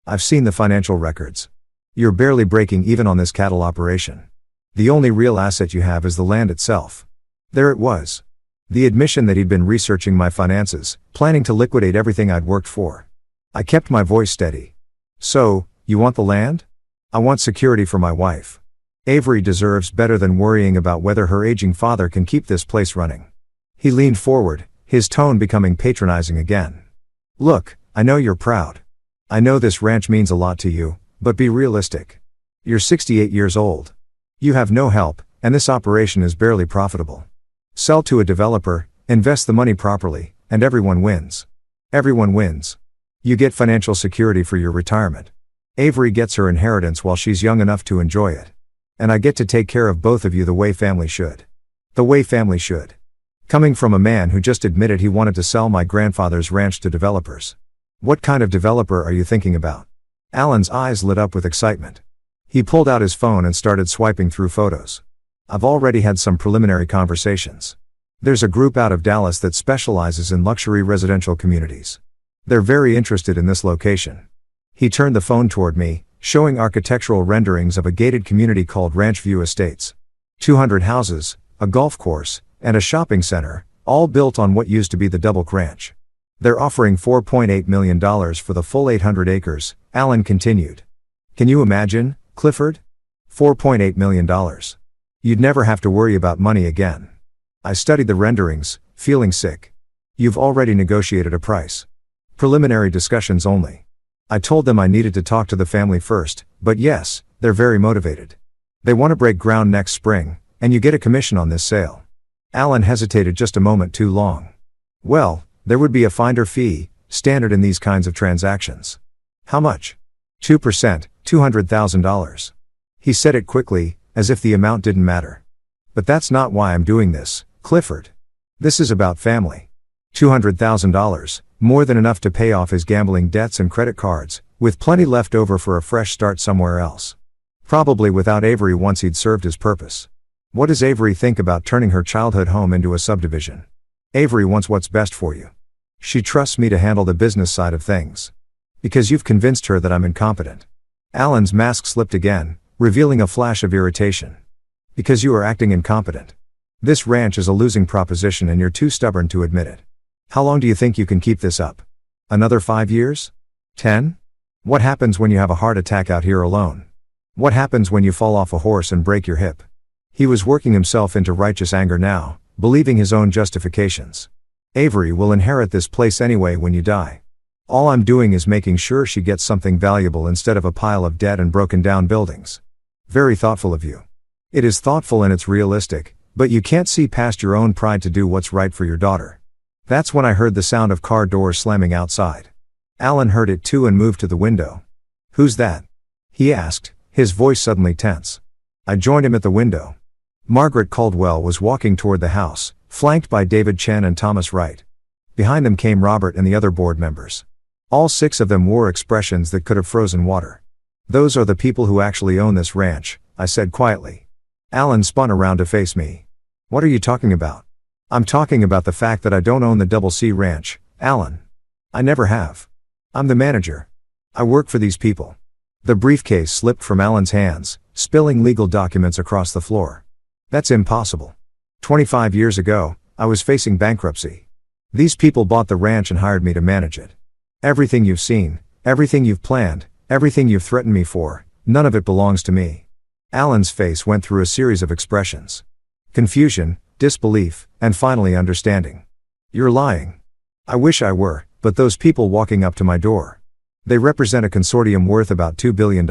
I've seen the financial records. You're barely breaking even on this cattle operation. The only real asset you have is the land itself. There it was. The admission that he'd been researching my finances, planning to liquidate everything I'd worked for. I kept my voice steady. So, you want the land? I want security for my wife. Avery deserves better than worrying about whether her aging father can keep this place running. He leaned forward, his tone becoming patronizing again. Look, I know you're proud. I know this ranch means a lot to you, but be realistic. You're 68 years old. You have no help, and this operation is barely profitable. Sell to a developer, invest the money properly, and everyone wins. Everyone wins. You get financial security for your retirement. Avery gets her inheritance while she's young enough to enjoy it. And I get to take care of both of you the way family should. The way family should. Coming from a man who just admitted he wanted to sell my grandfather's ranch to developers. What kind of developer are you thinking about? Alan's eyes lit up with excitement. He pulled out his phone and started swiping through photos. I've already had some preliminary conversations. There's a group out of Dallas that specializes in luxury residential communities. They're very interested in this location. He turned the phone toward me, showing architectural renderings of a gated community called Ranch View Estates. 200 houses, a golf course, and a shopping center, all built on what used to be the Double Ranch. They're offering $4.8 million for the full 800 acres, Alan continued. Can you imagine, Clifford? $4.8 million. You'd never have to worry about money again. I studied the renderings, feeling sick. You've already negotiated a price. Preliminary discussions only. I told them I needed to talk to the family first, but yes, they're very motivated. They want to break ground next spring, and you get a commission on this sale. Alan hesitated just a moment too long. Well, there would be a finder fee, standard in these kinds of transactions. How much? 2%, $200,000. He said it quickly, as if the amount didn't matter. But that's not why I'm doing this, Clifford. This is about family. $200,000, more than enough to pay off his gambling debts and credit cards, with plenty left over for a fresh start somewhere else. Probably without Avery once he'd served his purpose. What does Avery think about turning her childhood home into a subdivision? Avery wants what's best for you. She trusts me to handle the business side of things. Because you've convinced her that I'm incompetent. Alan's mask slipped again, revealing a flash of irritation. Because you are acting incompetent. This ranch is a losing proposition and you're too stubborn to admit it. How long do you think you can keep this up? Another 5 years? 10? What happens when you have a heart attack out here alone? What happens when you fall off a horse and break your hip? He was working himself into righteous anger now, believing his own justifications. Avery will inherit this place anyway when you die. All I'm doing is making sure she gets something valuable instead of a pile of debt and broken down buildings. Very thoughtful of you. It is thoughtful and it's realistic, but you can't see past your own pride to do what's right for your daughter. That's when I heard the sound of car doors slamming outside. Alan heard it too and moved to the window. Who's that? He asked, his voice suddenly tense. I joined him at the window. Margaret Caldwell was walking toward the house, flanked by David Chen and Thomas Wright. Behind them came Robert and the other board members. All 6 of them wore expressions that could have frozen water. Those are the people who actually own this ranch, I said quietly. Alan spun around to face me. What are you talking about? I'm talking about the fact that I don't own the Double C Ranch, Alan. I never have. I'm the manager. I work for these people. The briefcase slipped from Alan's hands, spilling legal documents across the floor. That's impossible. 25 years ago, I was facing bankruptcy. These people bought the ranch and hired me to manage it. Everything you've seen, everything you've planned, everything you've threatened me for, none of it belongs to me. Alan's face went through a series of expressions. Confusion, disbelief, and finally understanding. You're lying. I wish I were, but those people walking up to my door. They represent a consortium worth about $2 billion.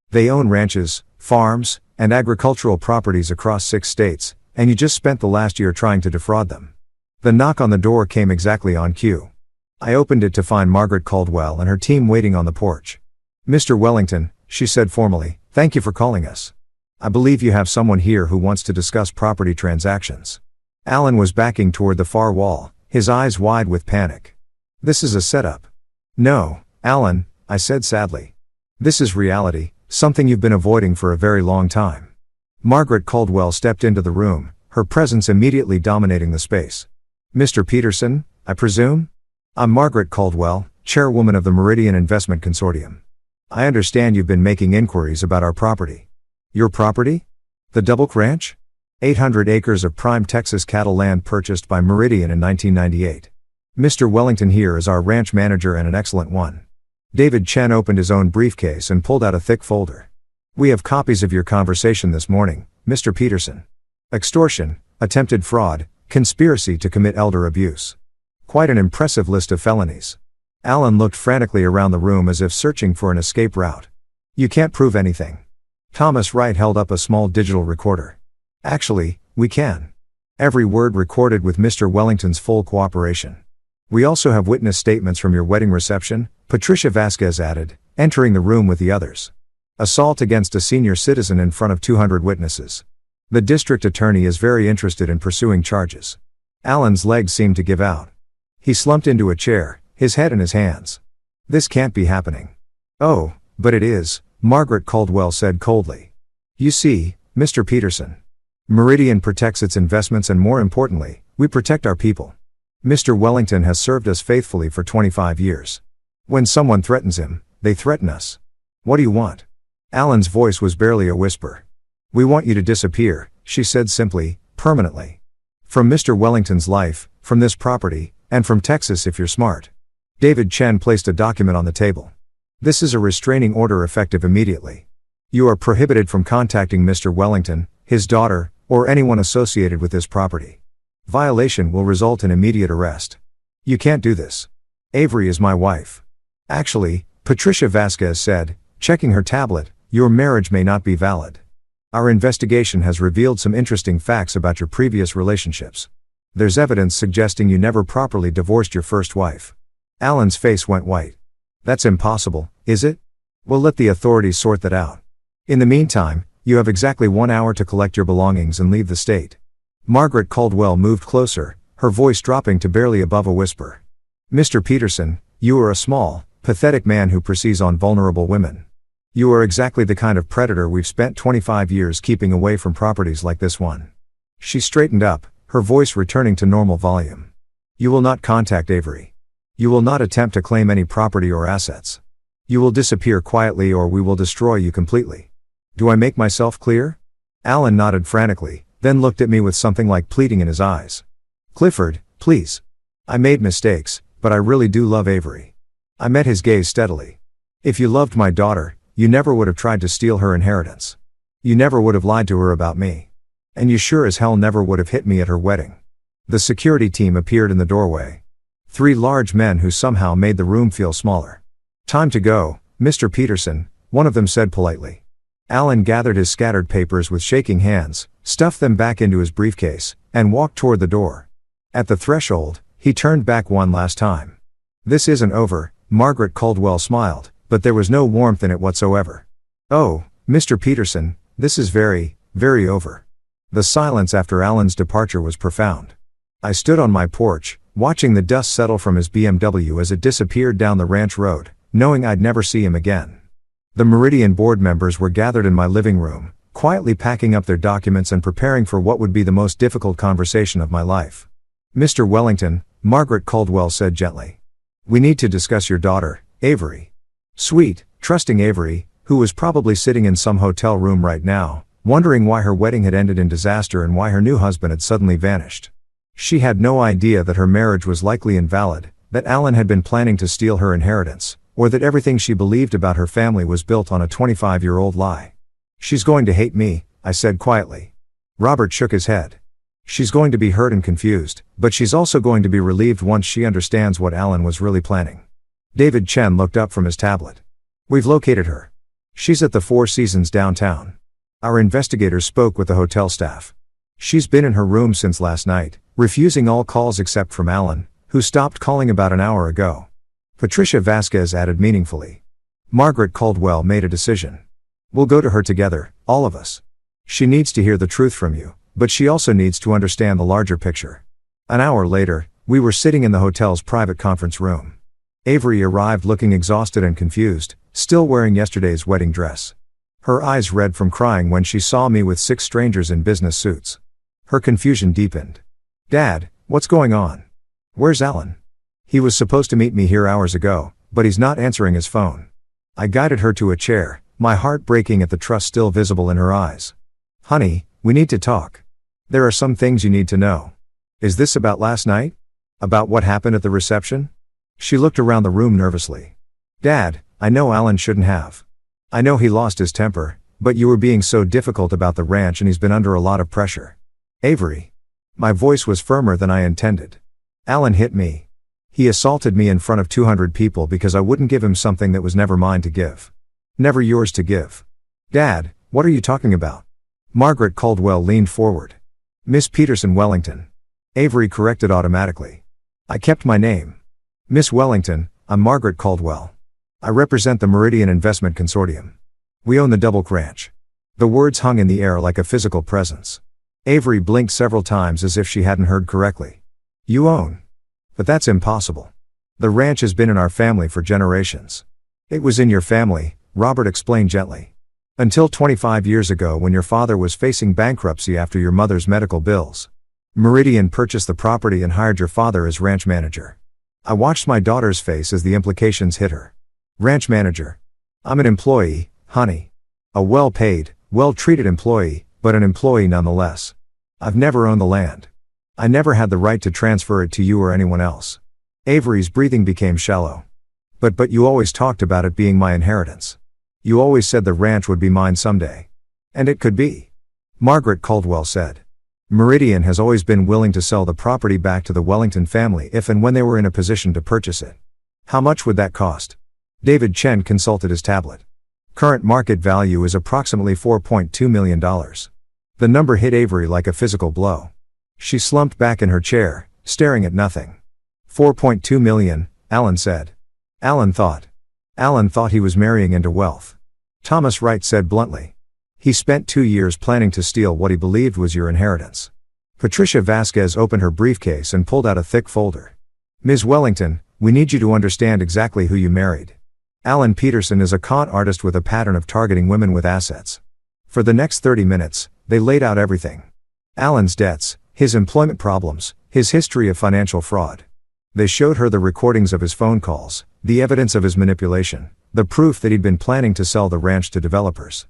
They own ranches, farms, and agricultural properties across 6 states, and you just spent the last year trying to defraud them. The knock on the door came exactly on cue. I opened it to find Margaret Caldwell and her team waiting on the porch. Mr. Wellington, she said formally, thank you for calling us. I believe you have someone here who wants to discuss property transactions. Alan was backing toward the far wall, his eyes wide with panic. This is a setup. No, Alan, I said sadly. This is reality, something you've been avoiding for a very long time. Margaret Caldwell stepped into the room, her presence immediately dominating the space. Mr. Peterson, I presume? I'm Margaret Caldwell, chairwoman of the Meridian Investment Consortium. I understand you've been making inquiries about our property. Your property? The Double Ranch? 800 acres of prime Texas cattle land purchased by Meridian in 1998. Mr. Wellington here is our ranch manager and an excellent one. David Chen opened his own briefcase and pulled out a thick folder. We have copies of your conversation this morning, Mr. Peterson. Extortion, attempted fraud, conspiracy to commit elder abuse. Quite an impressive list of felonies. Alan looked frantically around the room as if searching for an escape route. You can't prove anything. Thomas Wright held up a small digital recorder. Actually, we can. Every word recorded with Mr. Wellington's full cooperation. We also have witness statements from your wedding reception, Patricia Vasquez added, entering the room with the others. Assault against a senior citizen in front of 200 witnesses. The district attorney is very interested in pursuing charges. Alan's legs seemed to give out. He slumped into a chair, his head in his hands. This can't be happening. Oh, but it is, Margaret Caldwell said coldly. You see, Mr. Peterson. Meridian protects its investments and more importantly, we protect our people. Mr. Wellington has served us faithfully for 25 years. When someone threatens him, They threaten us. What do you want? Alan's voice was barely a whisper. We want you to disappear, she said simply, permanently. From Mr. Wellington's life, from this property, and from Texas if you're smart. David Chen placed a document on the table. This is a restraining order effective immediately. You are prohibited from contacting Mr. Wellington, his daughter, or anyone associated with this property. Violation will result in immediate arrest. You can't do this. Avery is my wife. Actually, Patricia Vasquez said, checking her tablet, your marriage may not be valid. Our investigation has revealed some interesting facts about your previous relationships. There's evidence suggesting you never properly divorced your first wife. Alan's face went white. That's impossible, is it? We'll let the authorities sort that out. In the meantime, you have exactly 1 hour to collect your belongings and leave the state. Margaret Caldwell moved closer, her voice dropping to barely above a whisper. Mr. Peterson, you are a small, pathetic man who preys on vulnerable women. You are exactly the kind of predator we've spent 25 years keeping away from properties like this one. She straightened up, her voice returning to normal volume. You will not contact Avery. You will not attempt to claim any property or assets. You will disappear quietly or we will destroy you completely. Do I make myself clear? Alan nodded frantically, then looked at me with something like pleading in his eyes. Clifford, please. I made mistakes, but I really do love Avery. I met his gaze steadily. If you loved my daughter, you never would have tried to steal her inheritance. You never would have lied to her about me. And you sure as hell never would have hit me at her wedding. The security team appeared in the doorway. 3 large men who somehow made the room feel smaller. Time to go, Mr. Peterson, one of them said politely. Alan gathered his scattered papers with shaking hands, stuffed them back into his briefcase, and walked toward the door. At the threshold, he turned back one last time. This isn't over, Margaret Caldwell smiled, but there was no warmth in it whatsoever. Oh, Mr. Peterson, this is very, very over. The silence after Alan's departure was profound. I stood on my porch, watching the dust settle from his BMW as it disappeared down the ranch road, knowing I'd never see him again. The Meridian board members were gathered in my living room, quietly packing up their documents and preparing for what would be the most difficult conversation of my life. Mr. Wellington, Margaret Caldwell said gently. We need to discuss your daughter, Avery. Sweet, trusting Avery, who was probably sitting in some hotel room right now, wondering why her wedding had ended in disaster and why her new husband had suddenly vanished. She had no idea that her marriage was likely invalid, that Alan had been planning to steal her inheritance, or that everything she believed about her family was built on a 25-year-old lie. She's going to hate me, I said quietly. Robert shook his head. She's going to be hurt and confused, but she's also going to be relieved once she understands what Alan was really planning. David Chen looked up from his tablet. We've located her. She's at the Four Seasons downtown. Our investigators spoke with the hotel staff. She's been in her room since last night, refusing all calls except from Alan, who stopped calling about an hour ago. Patricia Vasquez added meaningfully. Margaret Caldwell made a decision. We'll go to her together, all of us. She needs to hear the truth from you, but she also needs to understand the larger picture. An hour later, we were sitting in the hotel's private conference room. Avery arrived looking exhausted and confused, still wearing yesterday's wedding dress. Her eyes red from crying when she saw me with 6 strangers in business suits. Her confusion deepened. Dad, what's going on? Where's Alan? He was supposed to meet me here hours ago, but he's not answering his phone. I guided her to a chair, my heart breaking at the trust still visible in her eyes. Honey, we need to talk. There are some things you need to know. Is this about last night? About what happened at the reception? She looked around the room nervously. Dad, I know Alan shouldn't have. I know he lost his temper, but you were being so difficult about the ranch and he's been under a lot of pressure. Avery. My voice was firmer than I intended. Alan hit me. He assaulted me in front of 200 people because I wouldn't give him something that was never mine to give. Never yours to give. Dad, what are you talking about? Margaret Caldwell leaned forward. Miss Peterson Wellington. Avery corrected automatically. I kept my name. Miss Wellington, I'm Margaret Caldwell. I represent the Meridian Investment Consortium. We own the Double Ranch. The words hung in the air like a physical presence. Avery blinked several times as if she hadn't heard correctly. You own? But that's impossible. The ranch has been in our family for generations. It was in your family, Robert explained gently. Until 25 years ago when your father was facing bankruptcy after your mother's medical bills. Meridian purchased the property and hired your father as ranch manager. I watched my daughter's face as the implications hit her. Ranch manager. I'm an employee, honey. A well-paid, well-treated employee, but an employee nonetheless. I've never owned the land. I never had the right to transfer it to you or anyone else. Avery's breathing became shallow. But you always talked about it being my inheritance. You always said the ranch would be mine someday. And it could be. Margaret Caldwell said. Meridian has always been willing to sell the property back to the Wellington family if and when they were in a position to purchase it. How much would that cost? David Chen consulted his tablet. Current market value is approximately $4.2 million. The number hit Avery like a physical blow. She slumped back in her chair, staring at nothing. 4.2 million, Alan said. Alan thought he was marrying into wealth. Thomas Wright said bluntly. He spent 2 years planning to steal what he believed was your inheritance. Patricia Vasquez opened her briefcase and pulled out a thick folder. Ms. Wellington, we need you to understand exactly who you married. Alan Peterson is a con artist with a pattern of targeting women with assets. For the next 30 minutes, they laid out everything. Alan's debts, his employment problems, his history of financial fraud. They showed her the recordings of his phone calls, the evidence of his manipulation, the proof that he'd been planning to sell the ranch to developers.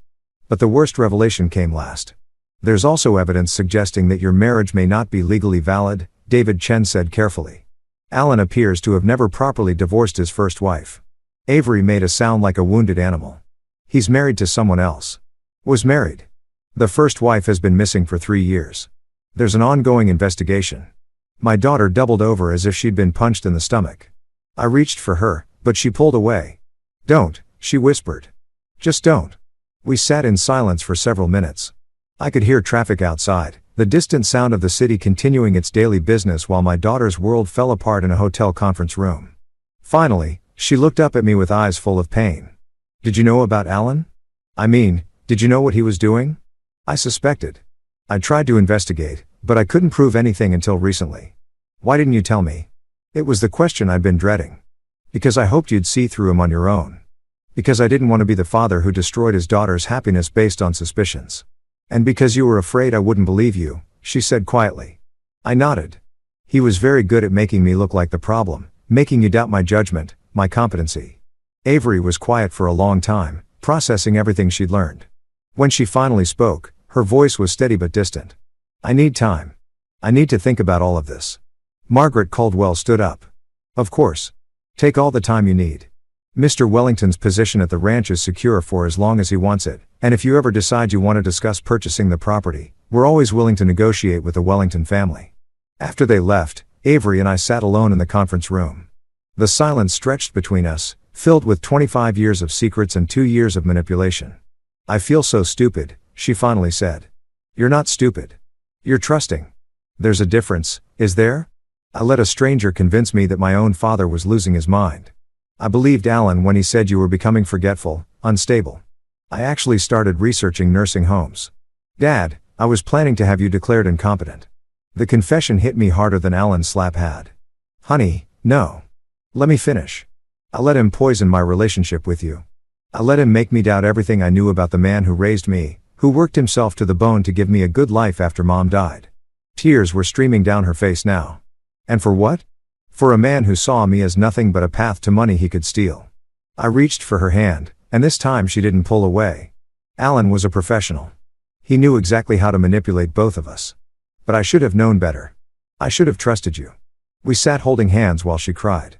But the worst revelation came last. There's also evidence suggesting that your marriage may not be legally valid, David Chen said carefully. Alan appears to have never properly divorced his first wife. Avery made a sound like a wounded animal. He's married to someone else. Was married. The first wife has been missing for 3 years. There's an ongoing investigation. My daughter doubled over as if she'd been punched in the stomach. I reached for her, but she pulled away. Don't, she whispered. Just don't. We sat in silence for several minutes. I could hear traffic outside, the distant sound of the city continuing its daily business while my daughter's world fell apart in a hotel conference room. Finally, she looked up at me with eyes full of pain. Did you know about Alan? I mean, did you know what he was doing? I suspected. I tried to investigate, but I couldn't prove anything until recently. Why didn't you tell me? It was the question I'd been dreading. Because I hoped you'd see through him on your own. Because I didn't want to be the father who destroyed his daughter's happiness based on suspicions. And because you were afraid I wouldn't believe you, she said quietly. I nodded. He was very good at making me look like the problem, making you doubt my judgment, my competency. Avery was quiet for a long time, processing everything she'd learned. When she finally spoke, her voice was steady but distant. I need time. I need to think about all of this. Margaret Caldwell stood up. Of course. Take all the time you need. Mr. Wellington's position at the ranch is secure for as long as he wants it, and if you ever decide you want to discuss purchasing the property, we're always willing to negotiate with the Wellington family. After they left, Avery and I sat alone in the conference room. The silence stretched between us, filled with 25 years of secrets and 2 years of manipulation. I feel so stupid, she finally said. You're not stupid. You're trusting. There's a difference, is there? I let a stranger convince me that my own father was losing his mind. I believed Alan when he said you were becoming forgetful, unstable. I actually started researching nursing homes. Dad, I was planning to have you declared incompetent. The confession hit me harder than Alan's slap had. Honey, no. Let me finish. I let him poison my relationship with you. I let him make me doubt everything I knew about the man who raised me, who worked himself to the bone to give me a good life after Mom died. Tears were streaming down her face now. And for what? For a man who saw me as nothing but a path to money he could steal. I reached for her hand, and this time she didn't pull away. Alan was a professional. He knew exactly how to manipulate both of us. But I should have known better. I should have trusted you. We sat holding hands while she cried.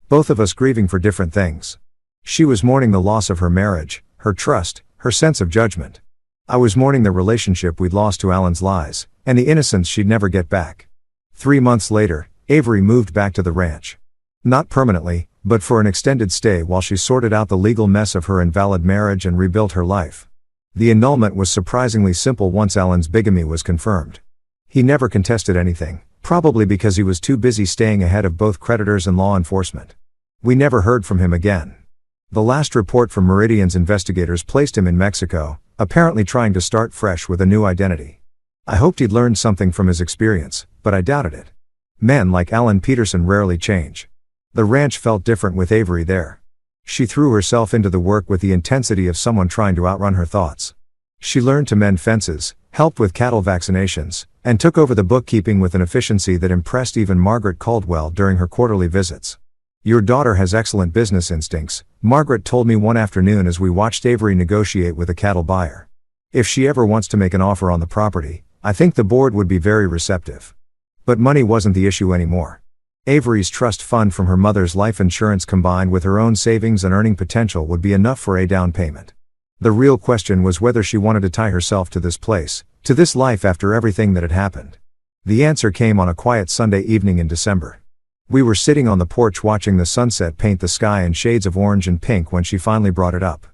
Both of us grieving for different things. She was mourning the loss of her marriage, her trust, her sense of judgment. I was mourning the relationship we'd lost to Alan's lies, and the innocence she'd never get back. 3 months later, Avery moved back to the ranch. Not permanently, but for an extended stay while she sorted out the legal mess of her invalid marriage and rebuilt her life. The annulment was surprisingly simple once Alan's bigamy was confirmed. He never contested anything, probably because he was too busy staying ahead of both creditors and law enforcement. We never heard from him again. The last report from Meridian's investigators placed him in Mexico, apparently trying to start fresh with a new identity. I hoped he'd learned something from his experience, but I doubted it. Men like Alan Peterson rarely change. The ranch felt different with Avery there. She threw herself into the work with the intensity of someone trying to outrun her thoughts. She learned to mend fences, helped with cattle vaccinations, and took over the bookkeeping with an efficiency that impressed even Margaret Caldwell during her quarterly visits. Your daughter has excellent business instincts, Margaret told me one afternoon as we watched Avery negotiate with a cattle buyer. If she ever wants to make an offer on the property, I think the board would be very receptive. But money wasn't the issue anymore. Avery's trust fund from her mother's life insurance combined with her own savings and earning potential would be enough for a down payment. The real question was whether she wanted to tie herself to this place, to this life after everything that had happened. The answer came on a quiet Sunday evening in December. We were sitting on the porch watching the sunset paint the sky in shades of orange and pink when she finally brought it up.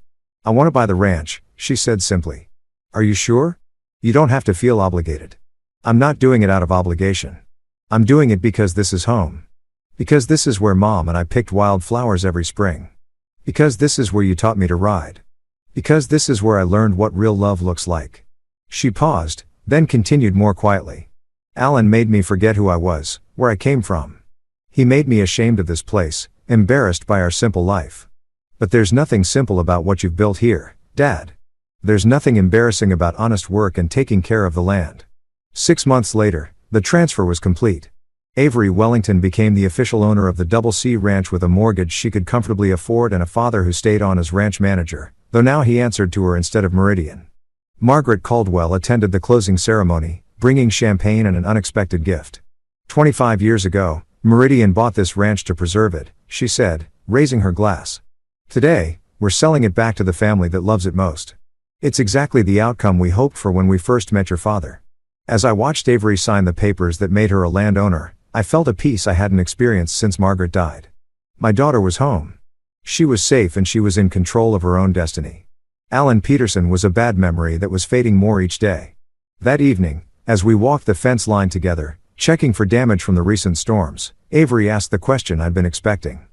I want to buy the ranch, she said simply. Are you sure? You don't have to feel obligated. I'm not doing it out of obligation. I'm doing it because this is home. Because this is where Mom and I picked wildflowers every spring. Because this is where you taught me to ride. Because this is where I learned what real love looks like. She paused, then continued more quietly. Alan made me forget who I was, where I came from. He made me ashamed of this place, embarrassed by our simple life. But there's nothing simple about what you've built here, Dad. There's nothing embarrassing about honest work and taking care of the land. 6 months later, the transfer was complete. Avery Wellington became the official owner of the Double C Ranch with a mortgage she could comfortably afford and a father who stayed on as ranch manager, though now he answered to her instead of Meridian. Margaret Caldwell attended the closing ceremony, bringing champagne and an unexpected gift. 25 years ago, Meridian bought this ranch to preserve it, she said, raising her glass. Today, we're selling it back to the family that loves it most. It's exactly the outcome we hoped for when we first met your father. As I watched Avery sign the papers that made her a landowner, I felt a peace I hadn't experienced since Margaret died. My daughter was home. She was safe and she was in control of her own destiny. Alan Peterson was a bad memory that was fading more each day. That evening, as we walked the fence line together, checking for damage from the recent storms, Avery asked the question I'd been expecting.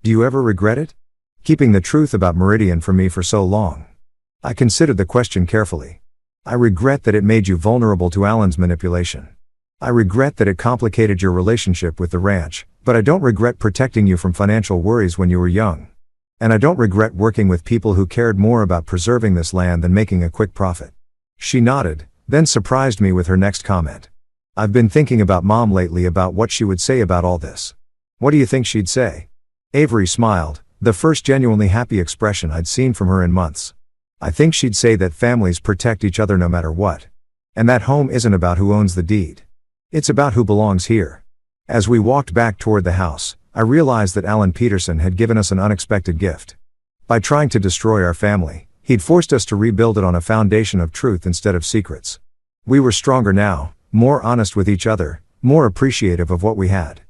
Do you ever regret it? Keeping the truth about Meridian from me for so long. I considered the question carefully. I regret that it made you vulnerable to Alan's manipulation. I regret that it complicated your relationship with the ranch, but I don't regret protecting you from financial worries when you were young. And I don't regret working with people who cared more about preserving this land than making a quick profit. She nodded, then surprised me with her next comment. I've been thinking about Mom lately about what she would say about all this. What do you think she'd say? Avery smiled, the first genuinely happy expression I'd seen from her in months. I think she'd say that families protect each other no matter what. And that home isn't about who owns the deed. It's about who belongs here. As we walked back toward the house, I realized that Alan Peterson had given us an unexpected gift. By trying to destroy our family, he'd forced us to rebuild it on a foundation of truth instead of secrets. We were stronger now, more honest with each other, more appreciative of what we had.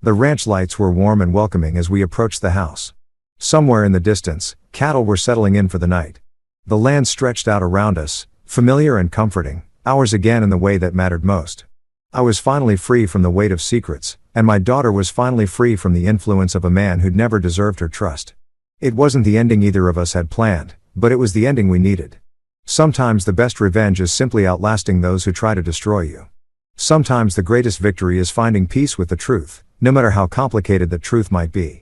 The ranch lights were warm and welcoming as we approached the house. Somewhere in the distance, cattle were settling in for the night. The land stretched out around us, familiar and comforting, ours again in the way that mattered most. I was finally free from the weight of secrets, and my daughter was finally free from the influence of a man who'd never deserved her trust. It wasn't the ending either of us had planned, but it was the ending we needed. Sometimes the best revenge is simply outlasting those who try to destroy you. Sometimes the greatest victory is finding peace with the truth, no matter how complicated that truth might be.